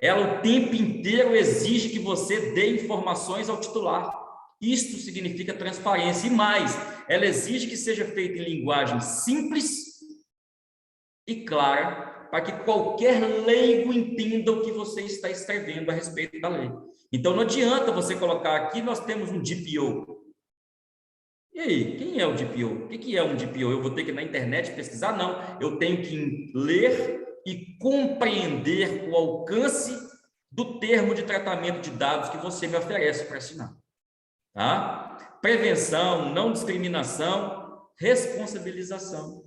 Ela o tempo inteiro exige que você dê informações ao titular. Isto significa transparência. E mais, ela exige que seja feita em linguagem simples e clara, para que qualquer leigo entenda o que você está escrevendo a respeito da lei. Então, não adianta você colocar aqui, nós temos um DPO. E aí, quem é o DPO? O que é um DPO? Eu vou ter que ir na internet pesquisar? Não, eu tenho que ler e compreender o alcance do termo de tratamento de dados que você me oferece para assinar. Tá? Prevenção, não discriminação, responsabilização.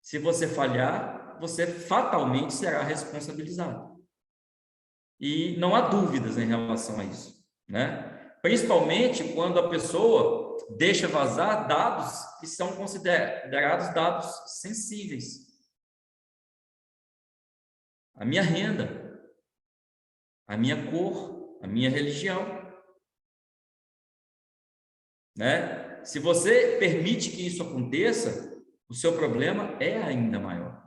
Se você falhar, você fatalmente será responsabilizado. E não há dúvidas em relação a isso, né? Principalmente quando a pessoa deixa vazar dados que são considerados dados sensíveis. A minha renda, a minha cor, a minha religião, né? Se você permite que isso aconteça, o seu problema é ainda maior.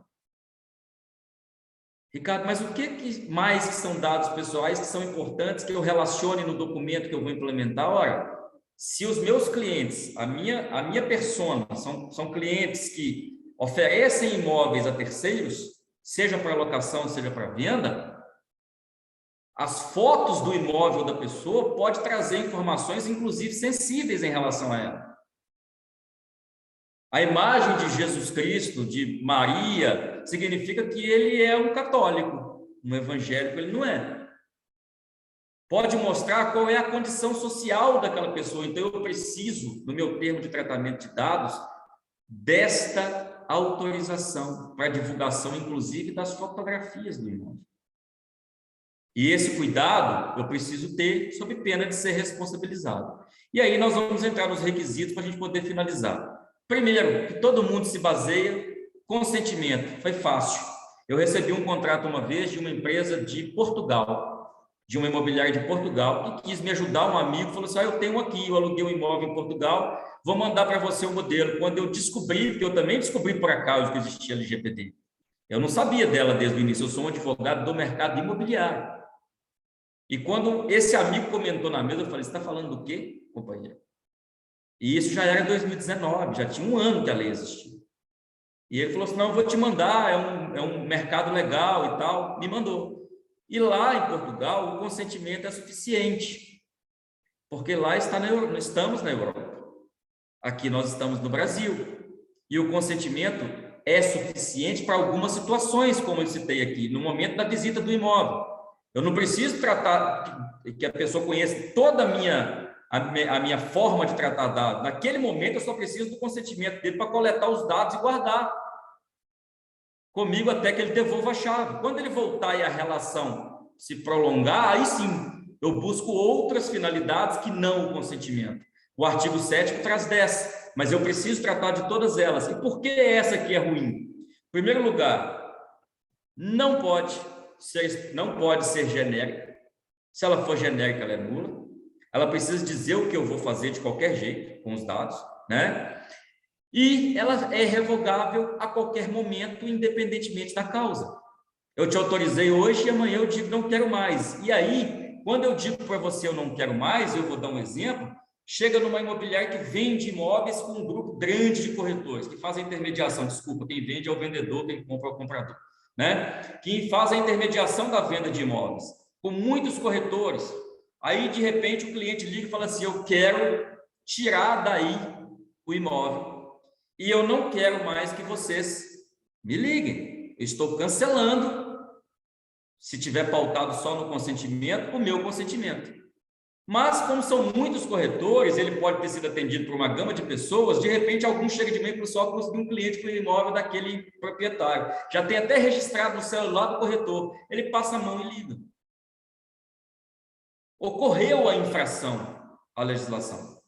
Ricardo, mas o que mais que são dados pessoais que são importantes que eu relacione no documento que eu vou implementar? Ora, se os meus clientes, a minha persona, são clientes que oferecem imóveis a terceiros, seja para locação, seja para venda, as fotos do imóvel da pessoa pode trazer informações, inclusive sensíveis em relação a ela. A imagem de Jesus Cristo, de Maria, significa que ele é um católico, um evangélico ele não é. Pode mostrar qual é a condição social daquela pessoa. Então, eu preciso, no meu termo de tratamento de dados, desta autorização para divulgação, inclusive, das fotografias do imóvel. E esse cuidado eu preciso ter sob pena de ser responsabilizado. E aí nós vamos entrar nos requisitos para a gente poder finalizar. Primeiro, que todo mundo se baseia, consentimento. Foi fácil. Eu recebi um contrato uma vez de uma empresa de Portugal, de uma imobiliária de Portugal, que quis me ajudar, um amigo, falou assim, eu tenho aqui, eu aluguei um imóvel em Portugal, vou mandar para você o modelo. Quando eu descobri, porque eu também descobri por acaso que existia LGPD. Eu não sabia dela desde o início, eu sou um advogado do mercado imobiliário. E quando esse amigo comentou na mesa, eu falei, você está falando do quê, companheiro? E isso já era 2019, já tinha um ano que a lei existia. E ele falou assim, não, eu vou te mandar, é um mercado legal e tal, me mandou. E lá em Portugal, o consentimento é suficiente, porque lá estamos na Europa. Aqui nós estamos no Brasil. E o consentimento é suficiente para algumas situações, como eu citei aqui, no momento da visita do imóvel. Eu não preciso tratar, que a pessoa conheça toda a minha forma de tratar dados. Naquele momento, eu só preciso do consentimento dele para coletar os dados e guardar comigo até que ele devolva a chave. Quando ele voltar e a relação se prolongar, aí sim, eu busco outras finalidades que não o consentimento. O artigo 7º traz 10, mas eu preciso tratar de todas elas. E por que essa aqui é ruim? Em primeiro lugar, não pode ser genérica. Se ela for genérica, ela é nula. Ela precisa dizer o que eu vou fazer de qualquer jeito com os dados, né? E ela é revogável a qualquer momento, independentemente da causa. Eu te autorizei hoje e amanhã eu digo não quero mais. E aí, quando eu digo para você eu não quero mais, eu vou dar um exemplo, chega numa imobiliária que vende imóveis com um grupo grande de corretores, que fazem intermediação, desculpa, quem vende é o vendedor, quem compra é o comprador, né? Que faz a intermediação da venda de imóveis, com muitos corretores. Aí, de repente, o cliente liga e fala assim, eu quero tirar daí o imóvel e eu não quero mais que vocês me liguem. Eu estou cancelando, se tiver pautado só no consentimento, o meu consentimento. Mas, como são muitos corretores, ele pode ter sido atendido por uma gama de pessoas, de repente, algum chega de e-mail para o só conseguir um cliente para o imóvel daquele proprietário. Já tem até registrado no celular do corretor. Ele passa a mão e liga. ocorreu a infração à legislação.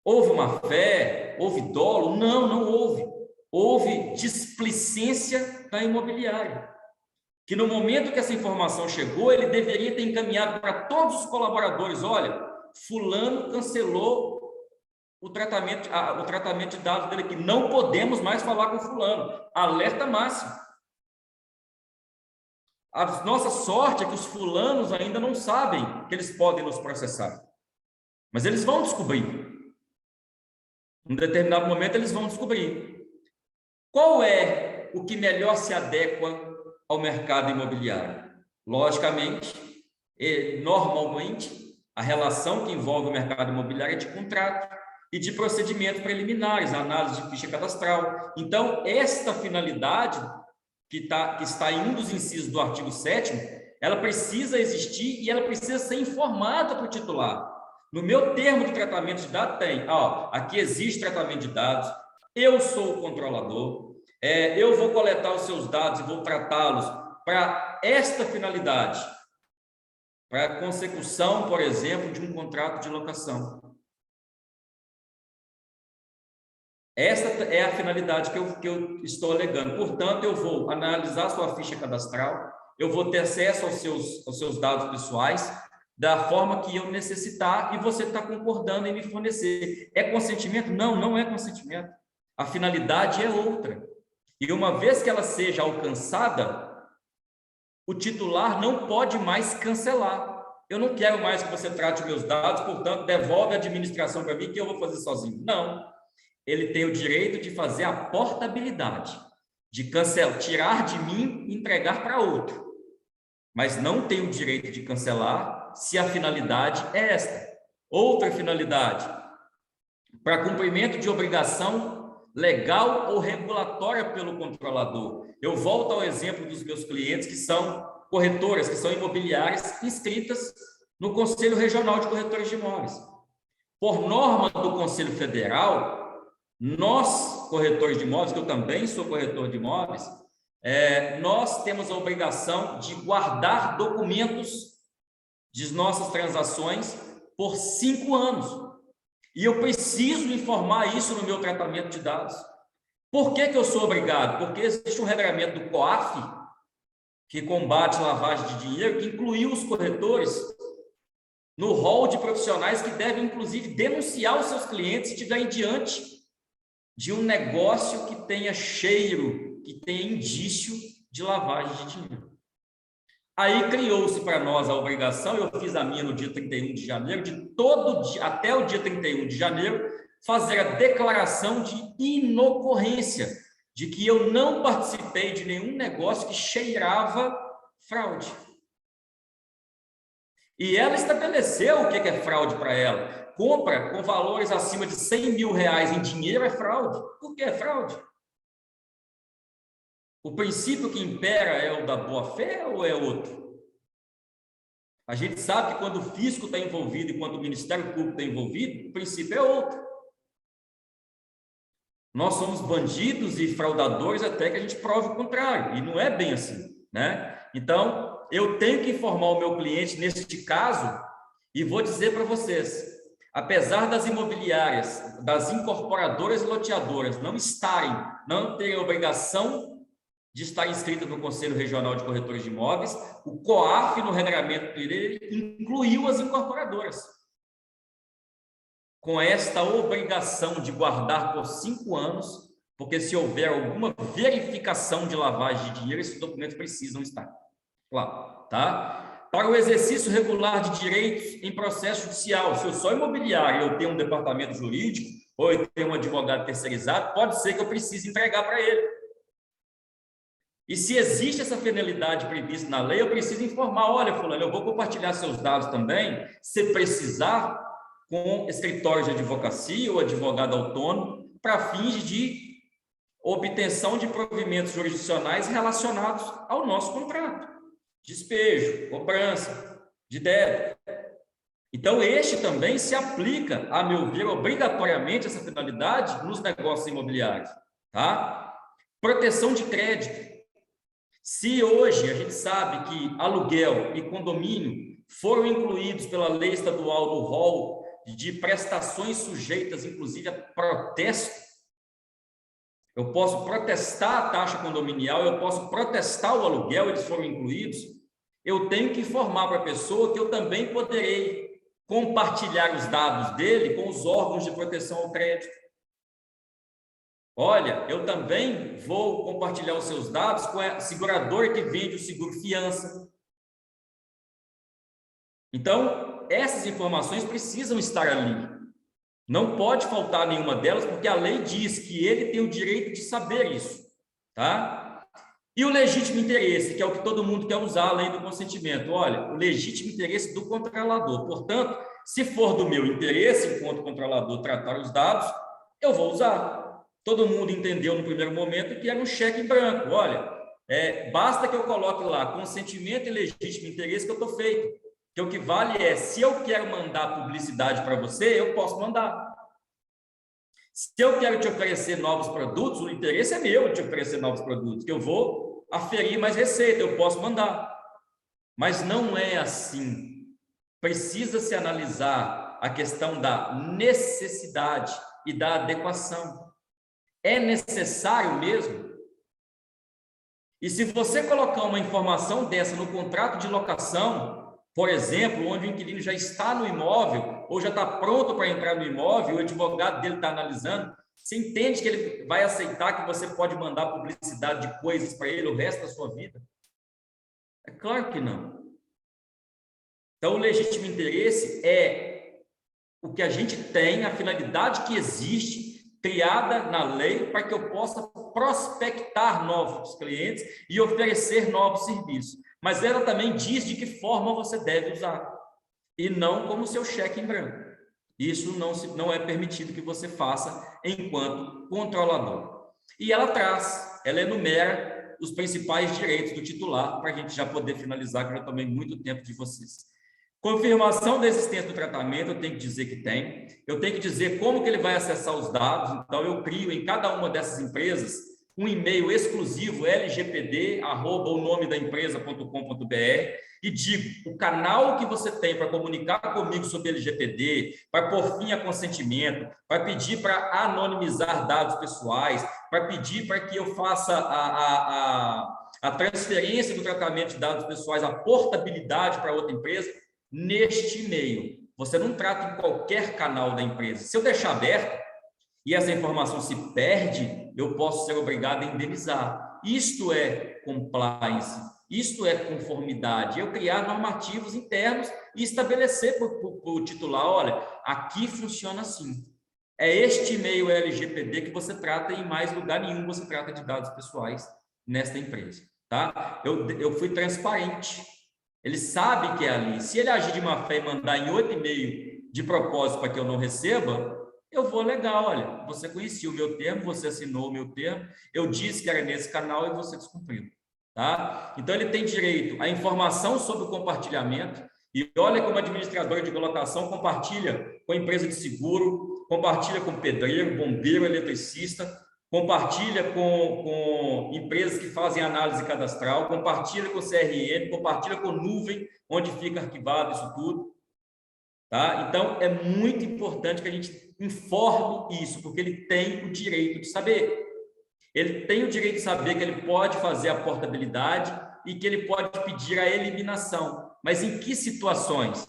Houve má fé? Houve dolo? Não, não houve. Houve displicência da imobiliária, que no momento que essa informação chegou, ele deveria ter encaminhado para todos os colaboradores: olha, fulano cancelou o tratamento de dados dele aqui, não podemos mais falar com fulano, alerta máximo. A nossa sorte é que os fulanos ainda não sabem que eles podem nos processar, mas eles vão descobrir. Em determinado momento eles vão descobrir. Qual é o que melhor se adequa ao mercado imobiliário? Logicamente, normalmente, a relação que envolve o mercado imobiliário é de contrato e de procedimentos preliminares, análise de ficha cadastral. Então, esta finalidade que está em um dos incisos do artigo 7º, ela precisa existir e ela precisa ser informada para o titular. No meu termo de tratamento de dados tem, aqui existe tratamento de dados, eu sou o controlador, eu vou coletar os seus dados e vou tratá-los para esta finalidade, para a consecução, por exemplo, de um contrato de locação. Essa é a finalidade que eu estou alegando. Portanto, eu vou analisar sua ficha cadastral, eu vou ter acesso aos seus dados pessoais da forma que eu necessitar, e você está concordando em me fornecer. É consentimento? Não, não é consentimento. A finalidade é outra. E uma vez que ela seja alcançada, o titular não pode mais cancelar. Eu não quero mais que você trate meus dados, portanto, devolve a administração para mim que eu vou fazer sozinho. Não. Ele tem o direito de fazer a portabilidade, de cancelar, tirar de mim e entregar para outro. Mas não tem o direito de cancelar se a finalidade é esta. Outra finalidade, para cumprimento de obrigação legal ou regulatória pelo controlador. Eu volto ao exemplo dos meus clientes que são corretoras, que são imobiliárias inscritas no Conselho Regional de Corretores de Imóveis. Por norma do Conselho Federal, nós, corretores de imóveis, que eu também sou corretor de imóveis, nós temos a obrigação de guardar documentos de nossas transações por 5 anos. E eu preciso informar isso no meu tratamento de dados. Por que eu sou obrigado? Porque existe um regramento do COAF, que combate lavagem de dinheiro, que incluiu os corretores no rol de profissionais que devem, inclusive, denunciar os seus clientes se estiverem diante de um negócio que tenha cheiro, que tenha indício de lavagem de dinheiro. Aí criou-se para nós a obrigação, eu fiz a minha no dia 31 de janeiro, de todo dia, até o dia 31 de janeiro, fazer a declaração de inocorrência, de que eu não participei de nenhum negócio que cheirava fraude. E ela estabeleceu o que é fraude para ela. Compra com valores acima de R$100 mil em dinheiro é fraude. Por que é fraude? O princípio que impera é o da boa-fé ou é outro? A gente sabe que quando o fisco está envolvido e quando o Ministério Público está envolvido, o princípio é outro. Nós somos bandidos e fraudadores até que a gente prove o contrário, e não é bem assim, né? Então, eu tenho que informar o meu cliente neste caso, e vou dizer para vocês, apesar das imobiliárias, das incorporadoras e loteadoras não terem obrigação de estar inscrita no Conselho Regional de Corretores de Imóveis, o COAF, no regramento dele, incluiu as incorporadoras, com esta obrigação de guardar por 5 anos, porque se houver alguma verificação de lavagem de dinheiro, esses documentos precisam estar lá, tá? Para o exercício regular de direitos em processo judicial, se eu sou imobiliário e eu tenho um departamento jurídico, ou eu tenho um advogado terceirizado, pode ser que eu precise entregar para ele. E se existe essa finalidade prevista na lei, eu preciso informar, olha, fulano, eu vou compartilhar seus dados também, se precisar, com escritório de advocacia ou advogado autônomo, para fins de obtenção de provimentos jurisdicionais relacionados ao nosso contrato. Despejo, cobrança de débito. Então, este também se aplica, a meu ver, obrigatoriamente essa finalidade nos negócios imobiliários, tá? Proteção de crédito. Se hoje a gente sabe que aluguel e condomínio foram incluídos pela lei estadual do rol de prestações sujeitas, inclusive, a protesto. Eu posso protestar a taxa condominial, eu posso protestar o aluguel, eles foram incluídos. Eu tenho que informar para a pessoa que eu também poderei compartilhar os dados dele com os órgãos de proteção ao crédito. Olha, eu também vou compartilhar os seus dados com a seguradora que vende o seguro fiança. Então, essas informações precisam estar ali. Não pode faltar nenhuma delas, porque a lei diz que ele tem o direito de saber isso, tá? E o legítimo interesse, que é o que todo mundo quer usar, além do consentimento. Olha, o legítimo interesse do controlador. Portanto, se for do meu interesse, enquanto controlador, tratar os dados, eu vou usar. Todo mundo entendeu no primeiro momento que era um cheque em branco. Olha, basta que eu coloque lá consentimento e legítimo interesse que eu estou feito. Que o que vale é, se eu quero mandar publicidade para você, eu posso mandar. Se eu quero te oferecer novos produtos, o interesse é meu de te oferecer novos produtos, que eu vou aferir mais receita, eu posso mandar. Mas não é assim. Precisa se analisar a questão da necessidade e da adequação. É necessário mesmo? E se você colocar uma informação dessa no contrato de locação, por exemplo, onde o inquilino já está no imóvel ou já está pronto para entrar no imóvel, o advogado dele está analisando, você entende que ele vai aceitar que você pode mandar publicidade de coisas para ele o resto da sua vida? É claro que não. Então, o legítimo interesse é o que a gente tem, a finalidade que existe, criada na lei, para que eu possa prospectar novos clientes e oferecer novos serviços. Mas ela também diz de que forma você deve usar, e não como seu cheque em branco. Isso não é permitido que você faça enquanto controlador. E ela enumera os principais direitos do titular, para a gente já poder finalizar, que eu já tomei muito tempo de vocês. Confirmação da existência do tratamento, eu tenho que dizer que tem. Eu tenho que dizer como que ele vai acessar os dados. Então, eu crio em cada uma dessas empresas um e-mail exclusivo, lgpd@onomedaempresa.com.br, e digo, o canal que você tem para comunicar comigo sobre LGPD, para pôr fim a consentimento, para pedir para anonimizar dados pessoais, para pedir para que eu faça a transferência do tratamento de dados pessoais, a portabilidade para outra empresa, neste e-mail. Você não trata em qualquer canal da empresa. Se eu deixar aberto, e essa informação se perde, eu posso ser obrigado a indenizar. Isto é compliance, isto é conformidade. Eu criar normativos internos e estabelecer para o titular, olha, aqui funciona assim. É este e-mail LGPD que você trata e em mais lugar nenhum você trata de dados pessoais nesta empresa. Tá? Eu fui transparente. Ele sabe que é ali. Se ele agir de má fé e mandar em outro e-mail de propósito para que eu não receba, eu vou alegar, olha, você conhecia o meu termo, você assinou o meu termo, eu disse que era nesse canal e você descumpriu, tá? Então, ele tem direito à informação sobre o compartilhamento, e olha como a administradora de locação compartilha com a empresa de seguro, compartilha com pedreiro, bombeiro, eletricista, compartilha com empresas que fazem análise cadastral, compartilha com CRM, compartilha com nuvem, onde fica arquivado isso tudo, tá? Então, é muito importante que a gente informe isso, porque ele tem o direito de saber. Ele tem o direito de saber que ele pode fazer a portabilidade e que ele pode pedir a eliminação. Mas em que situações?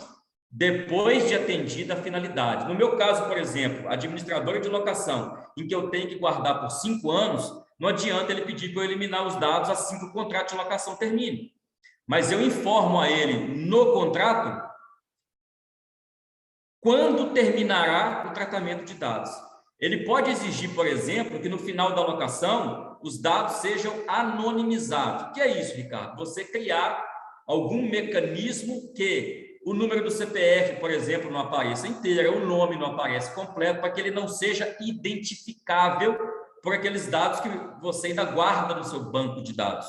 Depois de atendida a finalidade. No meu caso, por exemplo, administradora de locação, em que eu tenho que guardar por 5 anos, não adianta ele pedir para eu eliminar os dados assim que o contrato de locação termine. Mas eu informo a ele no contrato quando terminará o tratamento de dados. Ele pode exigir, por exemplo, que no final da locação os dados sejam anonimizados. O que é isso, Ricardo? Você criar algum mecanismo que o número do CPF, por exemplo, não apareça inteiro, o nome não apareça completo, para que ele não seja identificável por aqueles dados que você ainda guarda no seu banco de dados,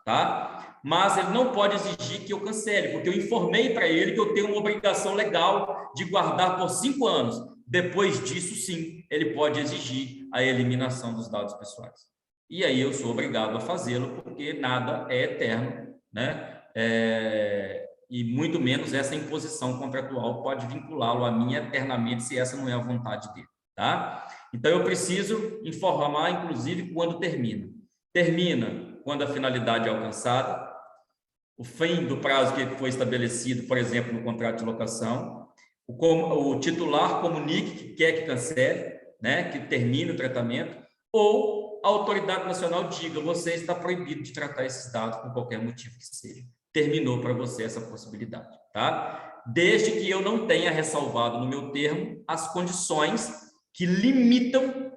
tá? Mas ele não pode exigir que eu cancele, porque eu informei para ele que eu tenho uma obrigação legal de guardar por 5 anos. Depois disso, sim, ele pode exigir a eliminação dos dados pessoais. E aí eu sou obrigado a fazê-lo, porque nada é eterno, né? e muito menos essa imposição contratual pode vinculá-lo a mim eternamente, se essa não é a vontade dele, tá? Então, eu preciso informar, inclusive, quando termina. Termina quando a finalidade é alcançada, o fim do prazo que foi estabelecido, por exemplo, no contrato de locação, o titular comunique que quer que cancele, né, que termine o tratamento, ou a autoridade nacional diga: você está proibido de tratar esses dados por qualquer motivo que seja. Terminou para você essa possibilidade, tá? Desde que eu não tenha ressalvado no meu termo as condições que limitam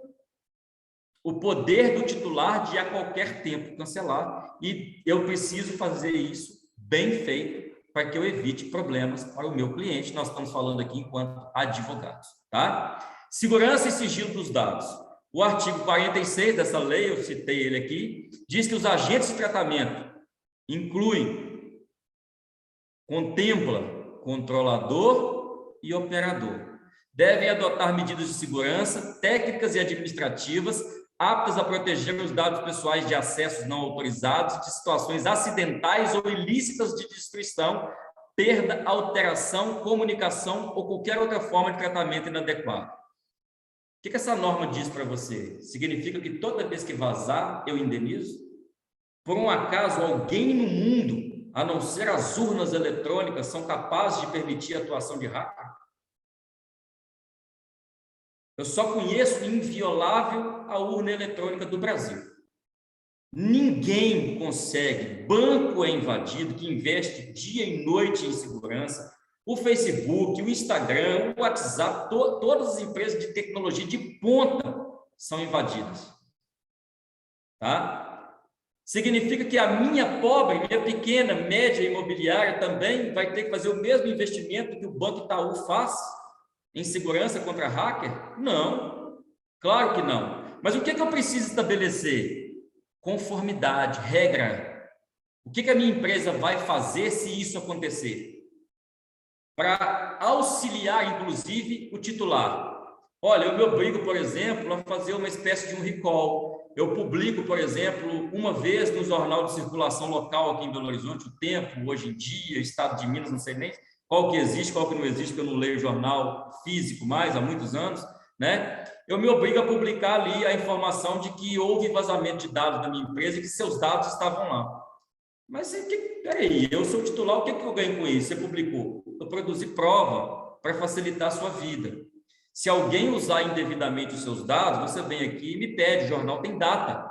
o poder do titular de a qualquer tempo cancelar, e eu preciso fazer isso bem feito para que eu evite problemas para o meu cliente. Nós estamos falando aqui enquanto advogados, tá? Segurança e sigilo dos dados. O artigo 46 dessa lei, eu citei ele aqui, diz que os agentes de tratamento contempla controlador e operador. Devem adotar medidas de segurança, técnicas e administrativas aptas a proteger os dados pessoais de acessos não autorizados, de situações acidentais ou ilícitas de destruição, perda, alteração, comunicação ou qualquer outra forma de tratamento inadequado. O que essa norma diz para você? Significa que toda vez que vazar, eu indenizo? Por um acaso, alguém no mundo, a não ser as urnas eletrônicas, são capazes de permitir a atuação de hacker? Eu só conheço inviolável a urna eletrônica do Brasil. Ninguém consegue. Banco é invadido, que investe dia e noite em segurança. O Facebook, o Instagram, o WhatsApp, todas as empresas de tecnologia de ponta são invadidas. Tá? Significa que a minha pobre, minha pequena, média imobiliária também vai ter que fazer o mesmo investimento que o Banco Itaú faz em segurança contra hacker? Não, claro que não. Mas o que eu preciso estabelecer? Conformidade, regra. O que a minha empresa vai fazer se isso acontecer? Para auxiliar, inclusive, o titular. Olha, eu me obrigo, por exemplo, a fazer uma espécie de um recall. Eu publico, por exemplo, uma vez no jornal de circulação local aqui em Belo Horizonte, o Tempo, Hoje em Dia, Estado de Minas, não sei nem qual que existe, qual que não existe, porque eu não leio jornal físico mais há muitos anos, né? Eu me obrigo a publicar ali a informação de que houve vazamento de dados da minha empresa e que seus dados estavam lá. Mas, peraí, eu sou titular, o que eu ganho com isso? Você publicou. Eu produzi prova para facilitar a sua vida. Se alguém usar indevidamente os seus dados, você vem aqui e me pede, o jornal tem data.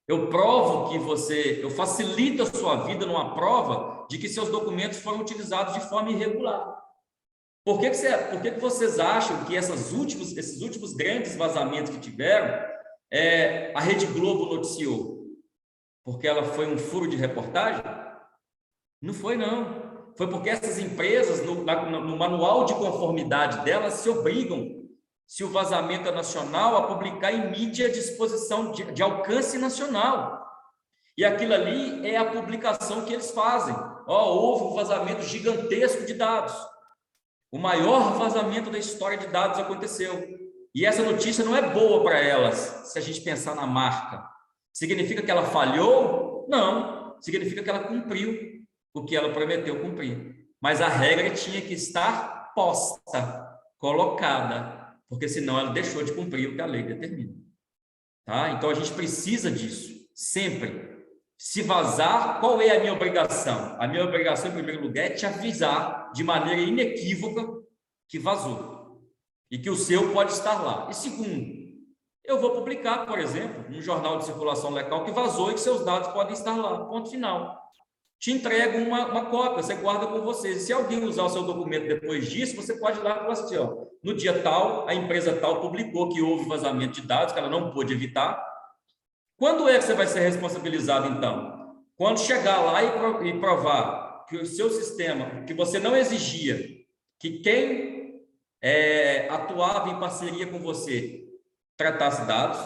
Eu provo que eu facilito a sua vida numa prova de que seus documentos foram utilizados de forma irregular. Por que vocês acham que esses últimos grandes vazamentos que tiveram, a Rede Globo noticiou? Porque ela foi um furo de reportagem? Não foi, não. Foi porque essas empresas, no manual de conformidade delas, se obrigam, se o vazamento é nacional, a publicar em mídia de exposição de alcance nacional. E aquilo ali é a publicação que eles fazem. Houve um vazamento gigantesco de dados. O maior vazamento da história de dados aconteceu. E essa notícia não é boa para elas, se a gente pensar na marca. Significa que ela falhou? Não. Significa que ela cumpriu o que ela prometeu cumprir. Mas a regra tinha que estar posta, colocada, porque senão ela deixou de cumprir o que a lei determina. Tá? Então, a gente precisa disso, sempre. Se vazar, qual é a minha obrigação? A minha obrigação, em primeiro lugar, é te avisar de maneira inequívoca que vazou e que o seu pode estar lá. E segundo, eu vou publicar, por exemplo, no jornal de circulação local que vazou e que seus dados podem estar lá, ponto final. Te entrego uma cópia, você guarda com você. Se alguém usar o seu documento depois disso, você pode ir lá e falar assim, no dia tal, a empresa tal publicou que houve vazamento de dados, que ela não pôde evitar. Quando é que você vai ser responsabilizado, então? Quando chegar lá e provar que o seu sistema, que você não exigia, que quem atuava em parceria com você tratasse dados,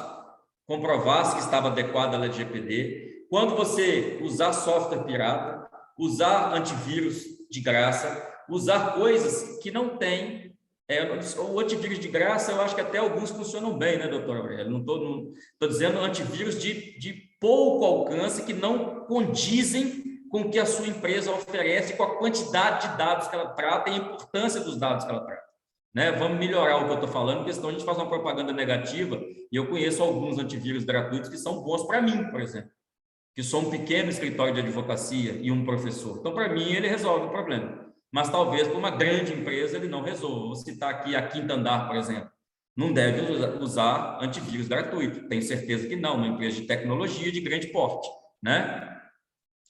comprovasse que estava adequado à LGPD, quando você usar software pirata, usar antivírus de graça, usar coisas que não tem, o antivírus de graça, eu acho que até alguns funcionam bem, né, doutor Aurélio? Não estou dizendo antivírus de pouco alcance, que não condizem com o que a sua empresa oferece, com a quantidade de dados que ela trata e a importância dos dados que ela trata. Né? Vamos melhorar o que eu estou falando, porque senão a gente faz uma propaganda negativa, e eu conheço alguns antivírus gratuitos que são bons para mim, por exemplo, que sou um pequeno escritório de advocacia e um professor. Então, para mim, ele resolve o problema. Mas talvez para uma grande empresa ele não resolva. Vou citar aqui a Quinta Andar, por exemplo. Não deve usar antivírus gratuito. Tenho certeza que não, uma empresa de tecnologia de grande porte, né?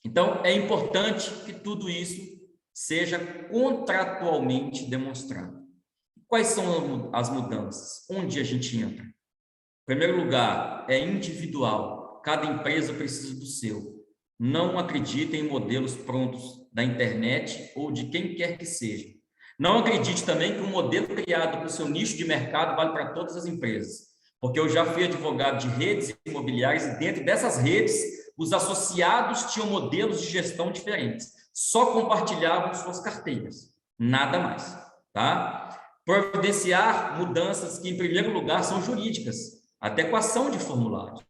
Então, é importante que tudo isso seja contratualmente demonstrado. Quais são as mudanças? Onde a gente entra? Em primeiro lugar, é individual. Cada empresa precisa do seu. Não acredite em modelos prontos da internet ou de quem quer que seja. Não acredite também que um modelo criado para o seu nicho de mercado vale para todas as empresas. Porque eu já fui advogado de redes imobiliárias e dentro dessas redes, os associados tinham modelos de gestão diferentes. Só compartilhavam suas carteiras. Nada mais. Tá? Providenciar mudanças que, em primeiro lugar, são jurídicas. Adequação de formulários.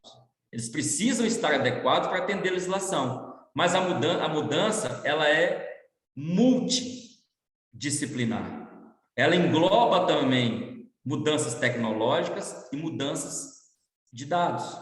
Eles precisam estar adequados para atender a legislação. Mas a mudança ela é multidisciplinar. Ela engloba também mudanças tecnológicas e mudanças de dados.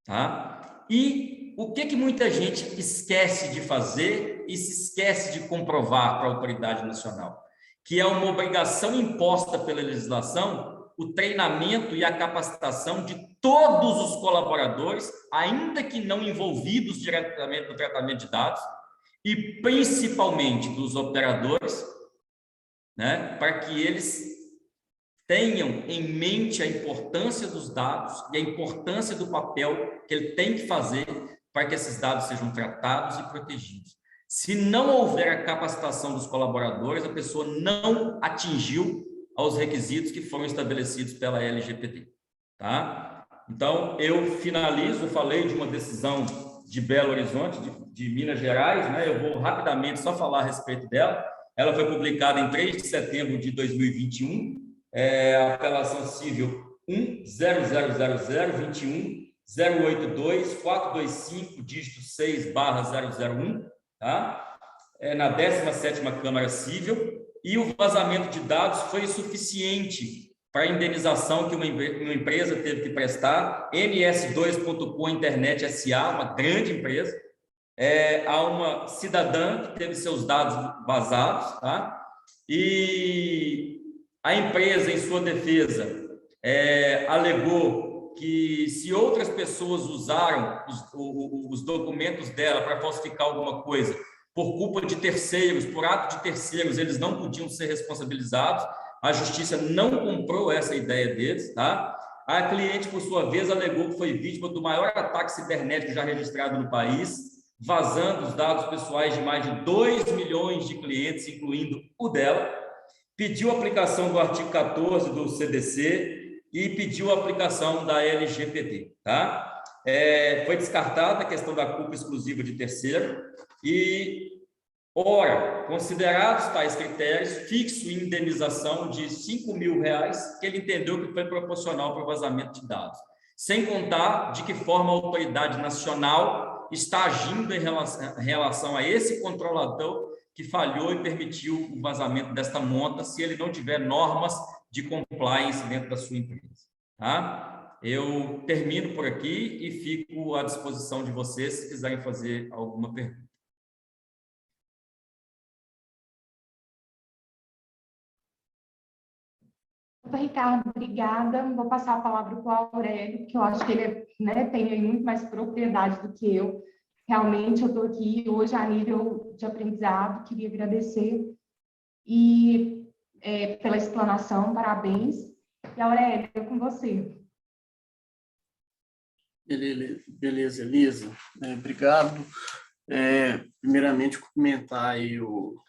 Tá? E o que muita gente esquece de fazer e se esquece de comprovar para a autoridade nacional? Que é uma obrigação imposta pela legislação o treinamento e a capacitação de todos os colaboradores, ainda que não envolvidos diretamente no tratamento de dados, e principalmente dos operadores, né, para que eles tenham em mente a importância dos dados e a importância do papel que ele tem que fazer para que esses dados sejam tratados e protegidos. Se não houver a capacitação dos colaboradores, a pessoa não atingiu aos requisitos que foram estabelecidos pela LGPD, tá? Então, eu finalizo, falei de uma decisão de Belo Horizonte, de Minas Gerais, né? Eu vou rapidamente só falar a respeito dela. Ela foi publicada em 3 de setembro de 2021, a apelação civil 1.0000.21.082.425, dígito 6/001, tá? Na 17ª Câmara Civil, e o vazamento de dados foi suficiente para a indenização que uma empresa teve que prestar, MS2.com Internet SA, uma grande empresa, a uma cidadã que teve seus dados vazados, tá? E a empresa, em sua defesa, alegou que se outras pessoas usaram os documentos dela para falsificar alguma coisa, por culpa de terceiros, por ato de terceiros, eles não podiam ser responsabilizados. A justiça não comprou essa ideia deles, tá? A cliente, por sua vez, alegou que foi vítima do maior ataque cibernético já registrado no país, vazando os dados pessoais de mais de 2 milhões de clientes, incluindo o dela, pediu a aplicação do artigo 14 do CDC e pediu a aplicação da LGPD, tá? Foi descartada a questão da culpa exclusiva de terceiro e, ora, considerados tais critérios, fixo e indenização de R$5.000, que ele entendeu que foi proporcional para o vazamento de dados, sem contar de que forma a autoridade nacional está agindo em relação a esse controlador que falhou e permitiu o vazamento desta monta, se ele não tiver normas de compliance dentro da sua empresa, tá? Eu termino por aqui e fico à disposição de vocês se quiserem fazer alguma pergunta. Doutor Ricardo, obrigada. Vou passar a palavra para o Aurélio, porque eu acho que ele tem aí muito mais propriedade do que eu. Realmente, eu estou aqui hoje a nível de aprendizado, queria agradecer e pela explanação, parabéns. E, Aurélio, é com você. Beleza, Elisa. Obrigado. Primeiramente, cumprimentar aí o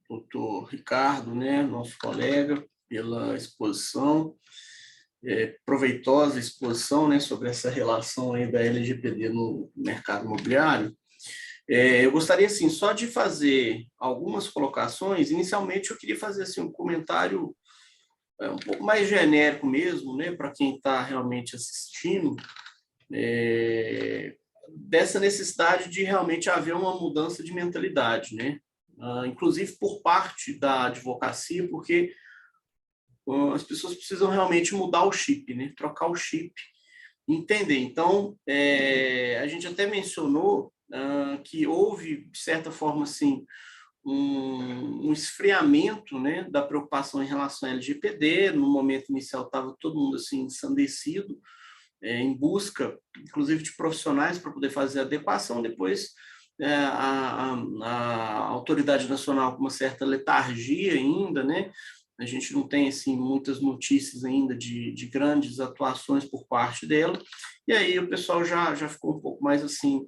doutor Ricardo, né, nosso colega, pela exposição, proveitosa exposição, né, sobre essa relação aí da LGPD no mercado imobiliário. Eu gostaria, assim, só de fazer algumas colocações. Inicialmente, eu queria fazer assim, um comentário um pouco mais genérico mesmo, né, para quem está realmente assistindo, dessa necessidade de realmente haver uma mudança de mentalidade, né? Inclusive por parte da advocacia, porque as pessoas precisam realmente mudar o chip, né? Trocar o chip, entender. Então, a gente até mencionou que houve, de certa forma, assim, um esfriamento, né, da preocupação em relação ao LGPD. No momento inicial estava todo mundo assim ensandecido, em busca, inclusive, de profissionais para poder fazer a adequação. Depois, a autoridade nacional com uma certa letargia ainda, né? A gente não tem assim muitas notícias ainda de grandes atuações por parte dela. E aí o pessoal já ficou um pouco mais assim,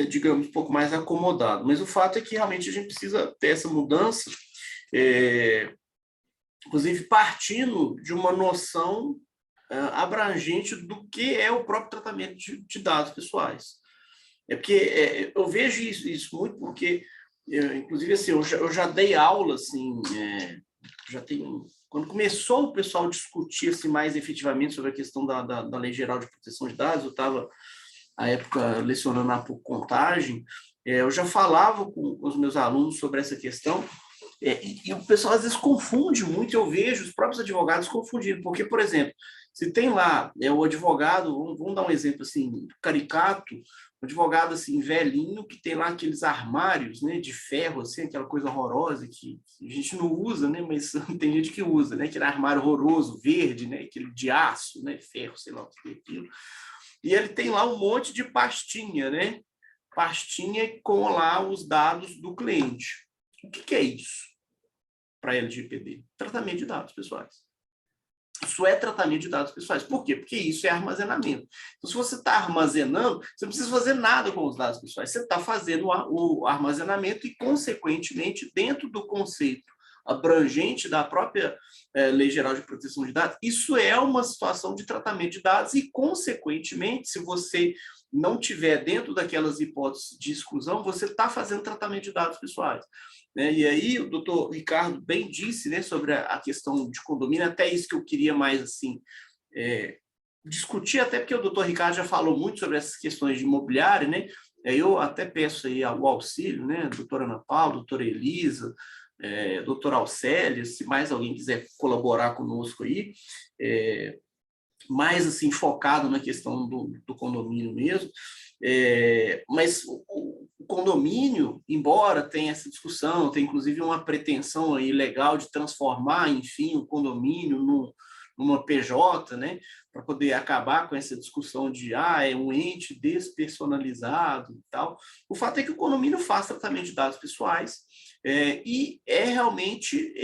digamos, um pouco mais acomodado. Mas o fato é que realmente a gente precisa ter essa mudança, inclusive partindo de uma noção abrangente do que é o próprio tratamento de dados pessoais. É porque eu vejo isso muito porque, inclusive, assim, eu já dei aula, assim, já tem... Quando começou o pessoal a discutir assim, mais efetivamente sobre a questão da Lei Geral de Proteção de Dados, eu estava, à época, lecionando na Contagem, eu já falava com os meus alunos sobre essa questão, e o pessoal às vezes confunde muito, eu vejo os próprios advogados confundindo, porque, por exemplo, se tem lá o advogado, vamos dar um exemplo assim, caricato, um advogado assim, velhinho, que tem lá aqueles armários, né, de ferro, assim, aquela coisa horrorosa que a gente não usa, né, mas tem gente que usa, né, aquele armário horroroso, verde, né, aquele de aço, né, ferro, sei lá o que é aquilo. E ele tem lá um monte de pastinha, né, pastinha com lá os dados do cliente. O que é isso para a LGPD? Tratamento de dados pessoais. Isso é tratamento de dados pessoais. Por quê? Porque isso é armazenamento. Então, se você está armazenando, você não precisa fazer nada com os dados pessoais. Você está fazendo o armazenamento e, consequentemente, dentro do conceito abrangente da própria Lei Geral de Proteção de Dados, isso é uma situação de tratamento de dados e, consequentemente, se você não tiver dentro daquelas hipóteses de exclusão, você está fazendo tratamento de dados pessoais. Né? E aí o doutor Ricardo bem disse, né, sobre a questão de condomínio, até isso que eu queria mais assim, discutir, até porque o doutor Ricardo já falou muito sobre essas questões de imobiliário, né? Eu até peço aí o auxílio, né, doutora Ana Paula, doutora Elisa, doutora Alcélia, se mais alguém quiser colaborar conosco aí, mais assim focado na questão do condomínio mesmo, mas o condomínio, embora tenha essa discussão, tem inclusive uma pretensão aí legal de transformar, enfim, o condomínio numa PJ, né, para poder acabar com essa discussão de é um ente despersonalizado e tal. O fato é que o condomínio faz tratamento de dados pessoais, e é realmente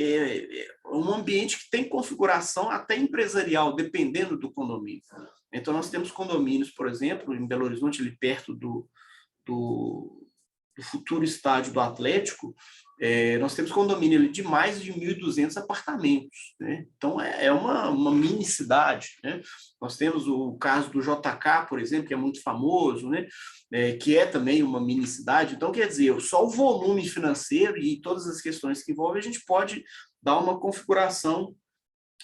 um ambiente que tem configuração até empresarial, dependendo do condomínio. Então, nós temos condomínios, por exemplo, em Belo Horizonte, ali perto do futuro estádio do Atlético, nós temos condomínio ali de mais de 1.200 apartamentos. Né? Então, é uma mini cidade. Né? Nós temos o caso do JK, por exemplo, que é muito famoso, né? Que é também uma mini cidade. Então, quer dizer, só o volume financeiro e todas as questões que envolvem, a gente pode dar uma configuração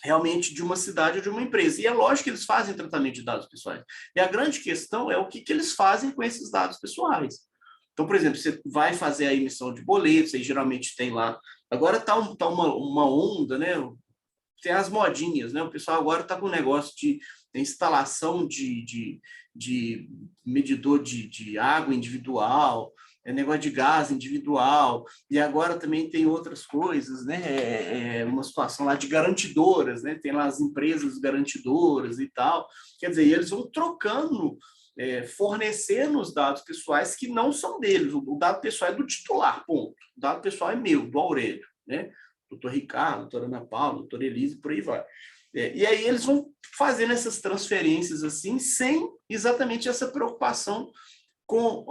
realmente de uma cidade ou de uma empresa. E é lógico que eles fazem tratamento de dados pessoais. E a grande questão é o que eles fazem com esses dados pessoais. Então, por exemplo, você vai fazer a emissão de boletos, aí geralmente tem lá... Agora está uma onda, né? Tem as modinhas, né? O pessoal agora está com um negócio de instalação de medidor de água individual, negócio de gás individual, e agora também tem outras coisas, né? Uma situação lá de garantidoras, né? Tem lá as empresas garantidoras e tal. Quer dizer, eles vão trocando, fornecendo os dados pessoais que não são deles. O dado pessoal é do titular, ponto. O dado pessoal é meu, do Aurélio, né? Doutor Ricardo, doutora Ana Paula, doutora Elisa, por aí vai. E aí eles vão fazendo essas transferências assim, sem exatamente essa preocupação com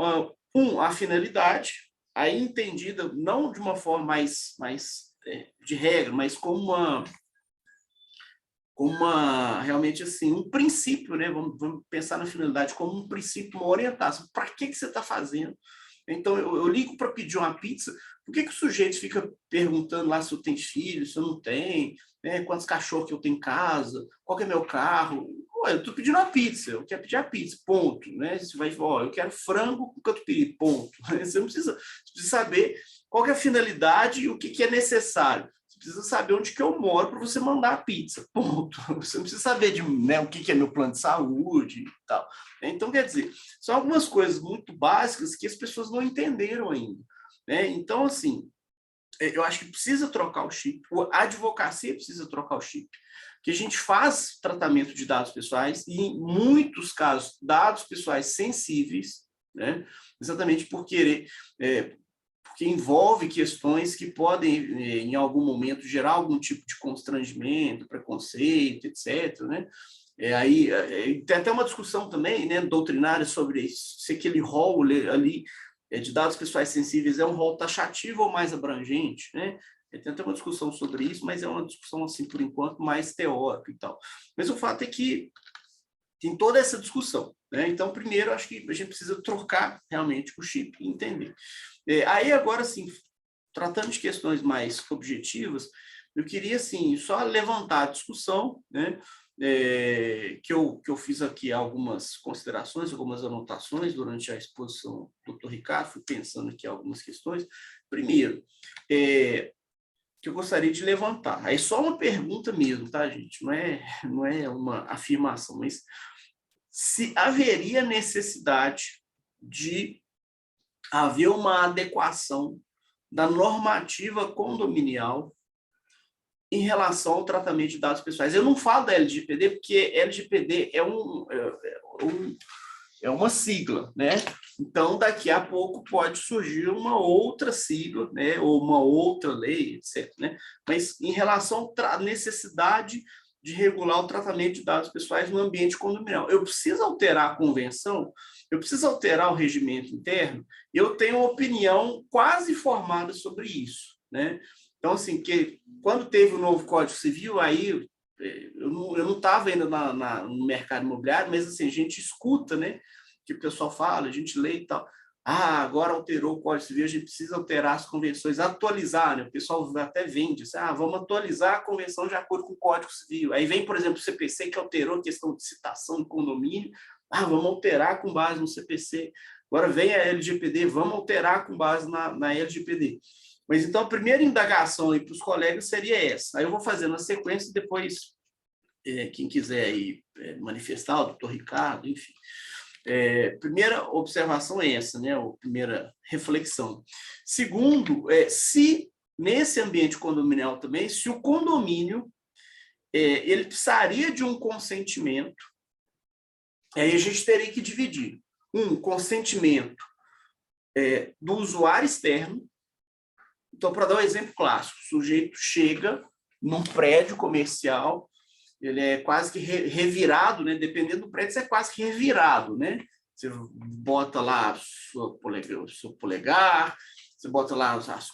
a finalidade, aí entendida não de uma forma mais de regra, mas como realmente assim, um princípio, né? Vamos pensar na finalidade como um princípio, uma orientação. Para que você está fazendo? Então, eu ligo para pedir uma pizza, por que o sujeito fica perguntando lá se eu tenho filho, se eu não tenho? né? Quantos cachorros que eu tenho em casa, qual que é meu carro. Eu estou pedindo uma pizza, eu quero pedir a pizza, ponto. Né? Você vai falar, eu quero frango com catupiry, ponto. Você não precisa saber qual que é a finalidade e o que é necessário. Você precisa saber onde que eu moro para você mandar a pizza, ponto. Você não precisa saber de, né, o que é meu plano de saúde e tal. Então, quer dizer, são algumas coisas muito básicas que as pessoas não entenderam ainda. Né? Então, assim, eu acho que precisa trocar o chip, a advocacia precisa trocar o chip, que a gente faz tratamento de dados pessoais e, em muitos casos, dados pessoais sensíveis, né? Exatamente por querer, porque envolve questões que podem, em algum momento, gerar algum tipo de constrangimento, preconceito, etc., né? Aí tem até uma discussão também, né, doutrinária sobre se aquele rol ali de dados pessoais sensíveis é um rol taxativo ou mais abrangente, né? Tem até uma discussão sobre isso, mas é uma discussão, assim, por enquanto, mais teórica e tal. Mas o fato é que tem toda essa discussão, né? Então, primeiro, acho que a gente precisa trocar realmente o chip e entender. Aí, agora, assim, tratando de questões mais objetivas, eu queria, assim, só levantar a discussão, né? Que eu fiz aqui algumas considerações, algumas anotações durante a exposição do Dr. Ricardo, fui pensando aqui algumas questões. Primeiro, que eu gostaria de levantar, aí só uma pergunta mesmo, tá, gente? Não é uma afirmação, mas se haveria necessidade de haver uma adequação da normativa condominial em relação ao tratamento de dados pessoais. Eu não falo da LGPD, porque LGPD é uma sigla, né? Então, daqui a pouco pode surgir uma outra sigla, né? Ou uma outra lei, etc., né? Mas em relação à necessidade de regular o tratamento de dados pessoais no ambiente condominial, eu preciso alterar a convenção, eu preciso alterar o regimento interno, eu tenho uma opinião quase formada sobre isso, né? Então, assim, que quando teve o novo Código Civil, aí eu não estava ainda no mercado imobiliário, mas assim, a gente escuta, né? Que o pessoal fala, a gente lê e tal. Agora alterou o Código Civil, a gente precisa alterar as convenções, atualizar, né? O pessoal até vende, vamos atualizar a convenção de acordo com o Código Civil. Aí vem, por exemplo, o CPC, que alterou a questão de citação de condomínio, vamos alterar com base no CPC. Agora vem a LGPD, vamos alterar com base na LGPD. Mas então a primeira indagação aí para os colegas seria essa. Aí eu vou fazer na sequência, depois quem quiser aí manifestar, o doutor Ricardo, enfim. Primeira observação é essa, né? A primeira reflexão. Segundo, se nesse ambiente condominial também, se o condomínio ele precisaria de um consentimento, aí a gente teria que dividir consentimento do usuário externo. Então, para dar um exemplo clássico, o sujeito chega num prédio comercial, ele é quase que revirado, né? Dependendo do prédio, você é quase que revirado, né? Você bota lá o seu polegar, você bota lá as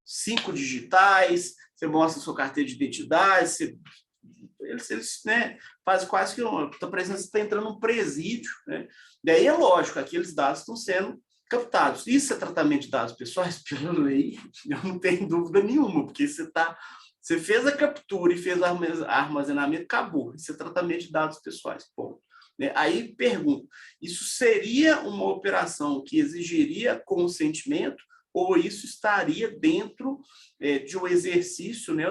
5 digitais, você mostra a sua carteira de identidade, eles né, fazem quase que está parecendo que você está entrando num presídio, né? Daí é lógico, aqueles dados estão sendo captados. Isso é tratamento de dados pessoais? Pela lei, eu não tenho dúvida nenhuma, porque você fez a captura e fez o armazenamento, acabou. Isso é tratamento de dados pessoais, ponto. Aí pergunto, isso seria uma operação que exigiria consentimento ou isso estaria dentro de um exercício, né?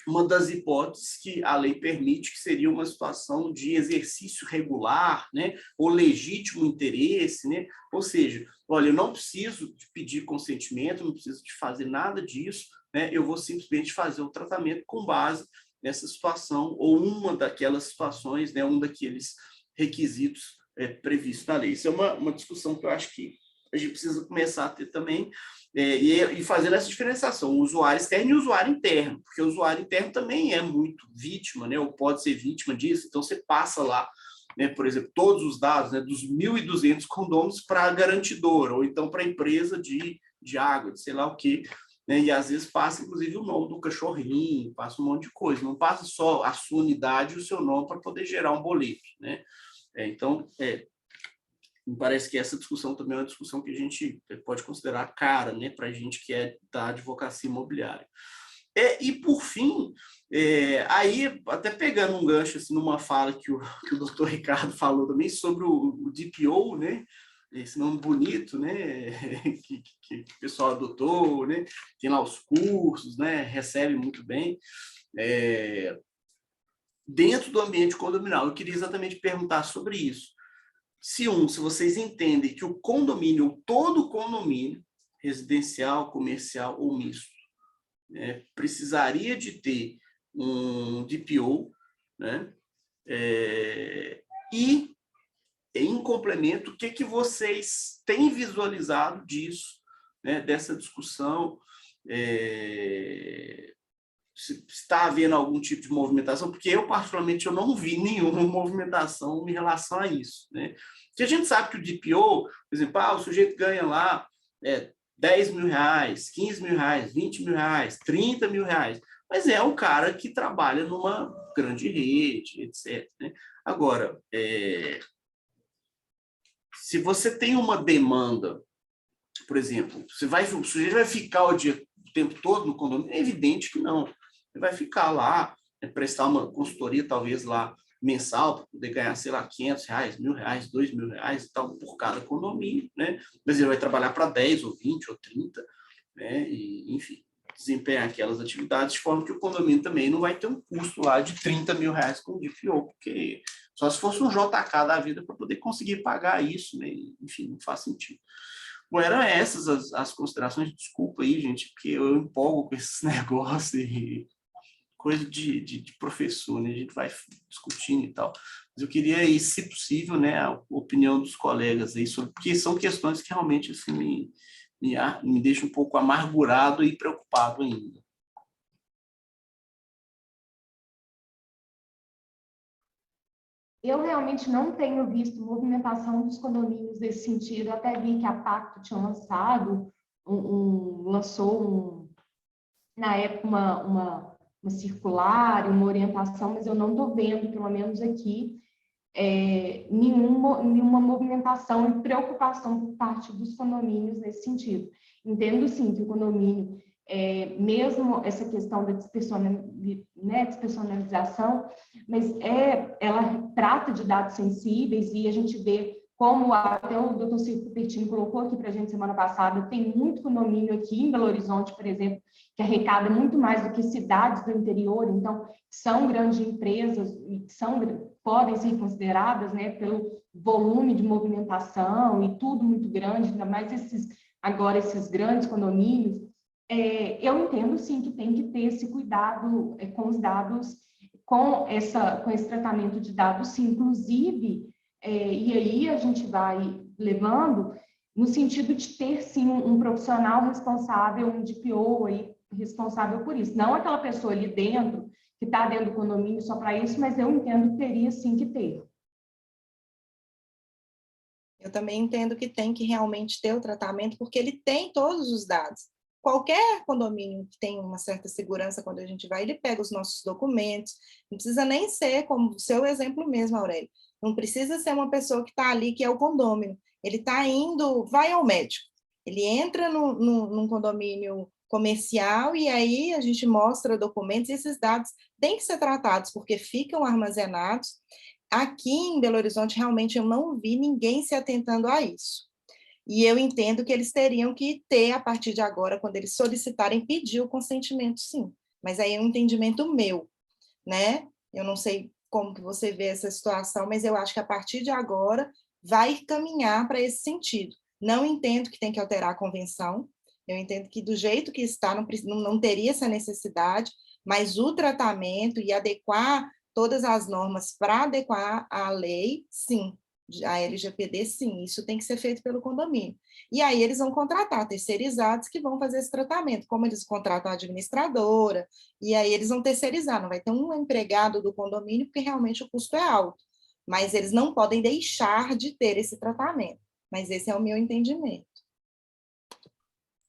Uma das hipóteses que a lei permite, que seria uma situação de exercício regular, né, ou legítimo interesse, né? Ou seja, olha, eu não preciso de pedir consentimento, não preciso de fazer nada disso, né? Eu vou simplesmente fazer o tratamento com base nessa situação ou uma daquelas situações, né, um daqueles requisitos previstos na lei. Isso é uma discussão que eu acho que a gente precisa começar a ter também, e fazer essa diferenciação, o usuário externo e o usuário interno, porque o usuário interno também é muito vítima, né, ou pode ser vítima disso, então você passa lá, né, por exemplo, todos os dados, né, dos 1.200 condôminos para a garantidora, ou então para a empresa de água, de sei lá o quê, né, e às vezes passa, inclusive, o nome do cachorrinho, passa um monte de coisa, não passa só a sua unidade e o seu nome para poder gerar um boleto, né? Então, me parece que essa discussão também é uma discussão que a gente pode considerar cara, né, para a gente que é da advocacia imobiliária. E, por fim, aí, até pegando um gancho assim, numa fala que o doutor Ricardo falou também sobre o DPO, né? Esse nome bonito, né? que o pessoal adotou, né? Tem lá os cursos, né? Recebe muito bem. Dentro do ambiente condominial, eu queria exatamente perguntar sobre isso. Se vocês entendem que o condomínio, todo condomínio, residencial, comercial ou misto, precisaria de ter um DPO, né? E, em complemento, o que vocês têm visualizado disso, né? Dessa discussão? Se está havendo algum tipo de movimentação, porque eu, particularmente, eu não vi nenhuma movimentação em relação a isso, né? Porque a gente sabe que o DPO, por exemplo, o sujeito ganha lá 10 mil reais, 15 mil reais, 20 mil reais, 30 mil reais, mas é o cara que trabalha numa grande rede, etc. Né? Agora, se você tem uma demanda, por exemplo, o sujeito vai ficar o tempo todo no condomínio, é evidente que não. Ele vai ficar lá, prestar uma consultoria, talvez lá, mensal, para poder ganhar, sei lá, 500 reais, R$1.000, R$2.000 e tal, por cada condomínio, né? Mas ele vai trabalhar para 10 ou 20 ou 30, né? E, enfim, desempenhar aquelas atividades de forma que o condomínio também não vai ter um custo lá de 30 mil reais com o DPO, porque só se fosse um JK da vida para poder conseguir pagar isso, né? Enfim, não faz sentido. Bom, eram essas as considerações. Desculpa aí, gente, porque eu empolgo com esses negócios e coisa de professor, né? A gente vai discutindo e tal. Mas eu queria aí, se possível, né, a opinião dos colegas aí, porque são questões que realmente assim, me deixam um pouco amargurado e preocupado ainda. Eu realmente não tenho visto movimentação dos condomínios nesse sentido. Eu até vi que a Pacto tinha lançado, lançou, na época, uma circular, uma orientação, mas eu não estou vendo, pelo menos aqui, nenhuma movimentação e preocupação por parte dos condomínios nesse sentido. Entendo, sim, que o condomínio, mesmo essa questão da despersonalização, mas ela trata de dados sensíveis e a gente vê como até o doutor Circo Pertini colocou aqui para a gente semana passada, tem muito condomínio aqui em Belo Horizonte, por exemplo, que arrecada muito mais do que cidades do interior, então são grandes empresas e podem ser consideradas, né, pelo volume de movimentação e tudo muito grande, ainda mais esses grandes condomínios. Eu entendo, sim, que tem que ter esse cuidado com os dados, com esse tratamento de dados, sim, inclusive, e aí a gente vai levando no sentido de ter, sim, um profissional responsável, um DPO aí, responsável por isso. Não aquela pessoa ali dentro, que está dentro do condomínio só para isso, mas eu entendo que teria, sim, que ter. Eu também entendo que tem que realmente ter o tratamento, porque ele tem todos os dados. Qualquer condomínio que tem uma certa segurança, quando a gente vai, ele pega os nossos documentos, não precisa nem ser, como o seu exemplo mesmo, Aurélio, não precisa ser uma pessoa que está ali, que é o condômino, ele está indo, vai ao médico, ele entra num condomínio comercial e aí a gente mostra documentos e esses dados têm que ser tratados, porque ficam armazenados. Aqui em Belo Horizonte, realmente, eu não vi ninguém se atentando a isso. E eu entendo que eles teriam que ter, a partir de agora, quando eles solicitarem, pedir o consentimento, sim. Mas aí é um entendimento meu, né? Eu não sei como que você vê essa situação, mas eu acho que a partir de agora vai caminhar para esse sentido. Não entendo que tem que alterar a convenção, eu entendo que do jeito que está não teria essa necessidade, mas o tratamento e adequar todas as normas para adequar à lei, sim. A LGPD, sim, isso tem que ser feito pelo condomínio. E aí eles vão contratar terceirizados que vão fazer esse tratamento, como eles contratam a administradora, e aí eles vão terceirizar, não vai ter um empregado do condomínio, porque realmente o custo é alto. Mas eles não podem deixar de ter esse tratamento. Mas esse é o meu entendimento.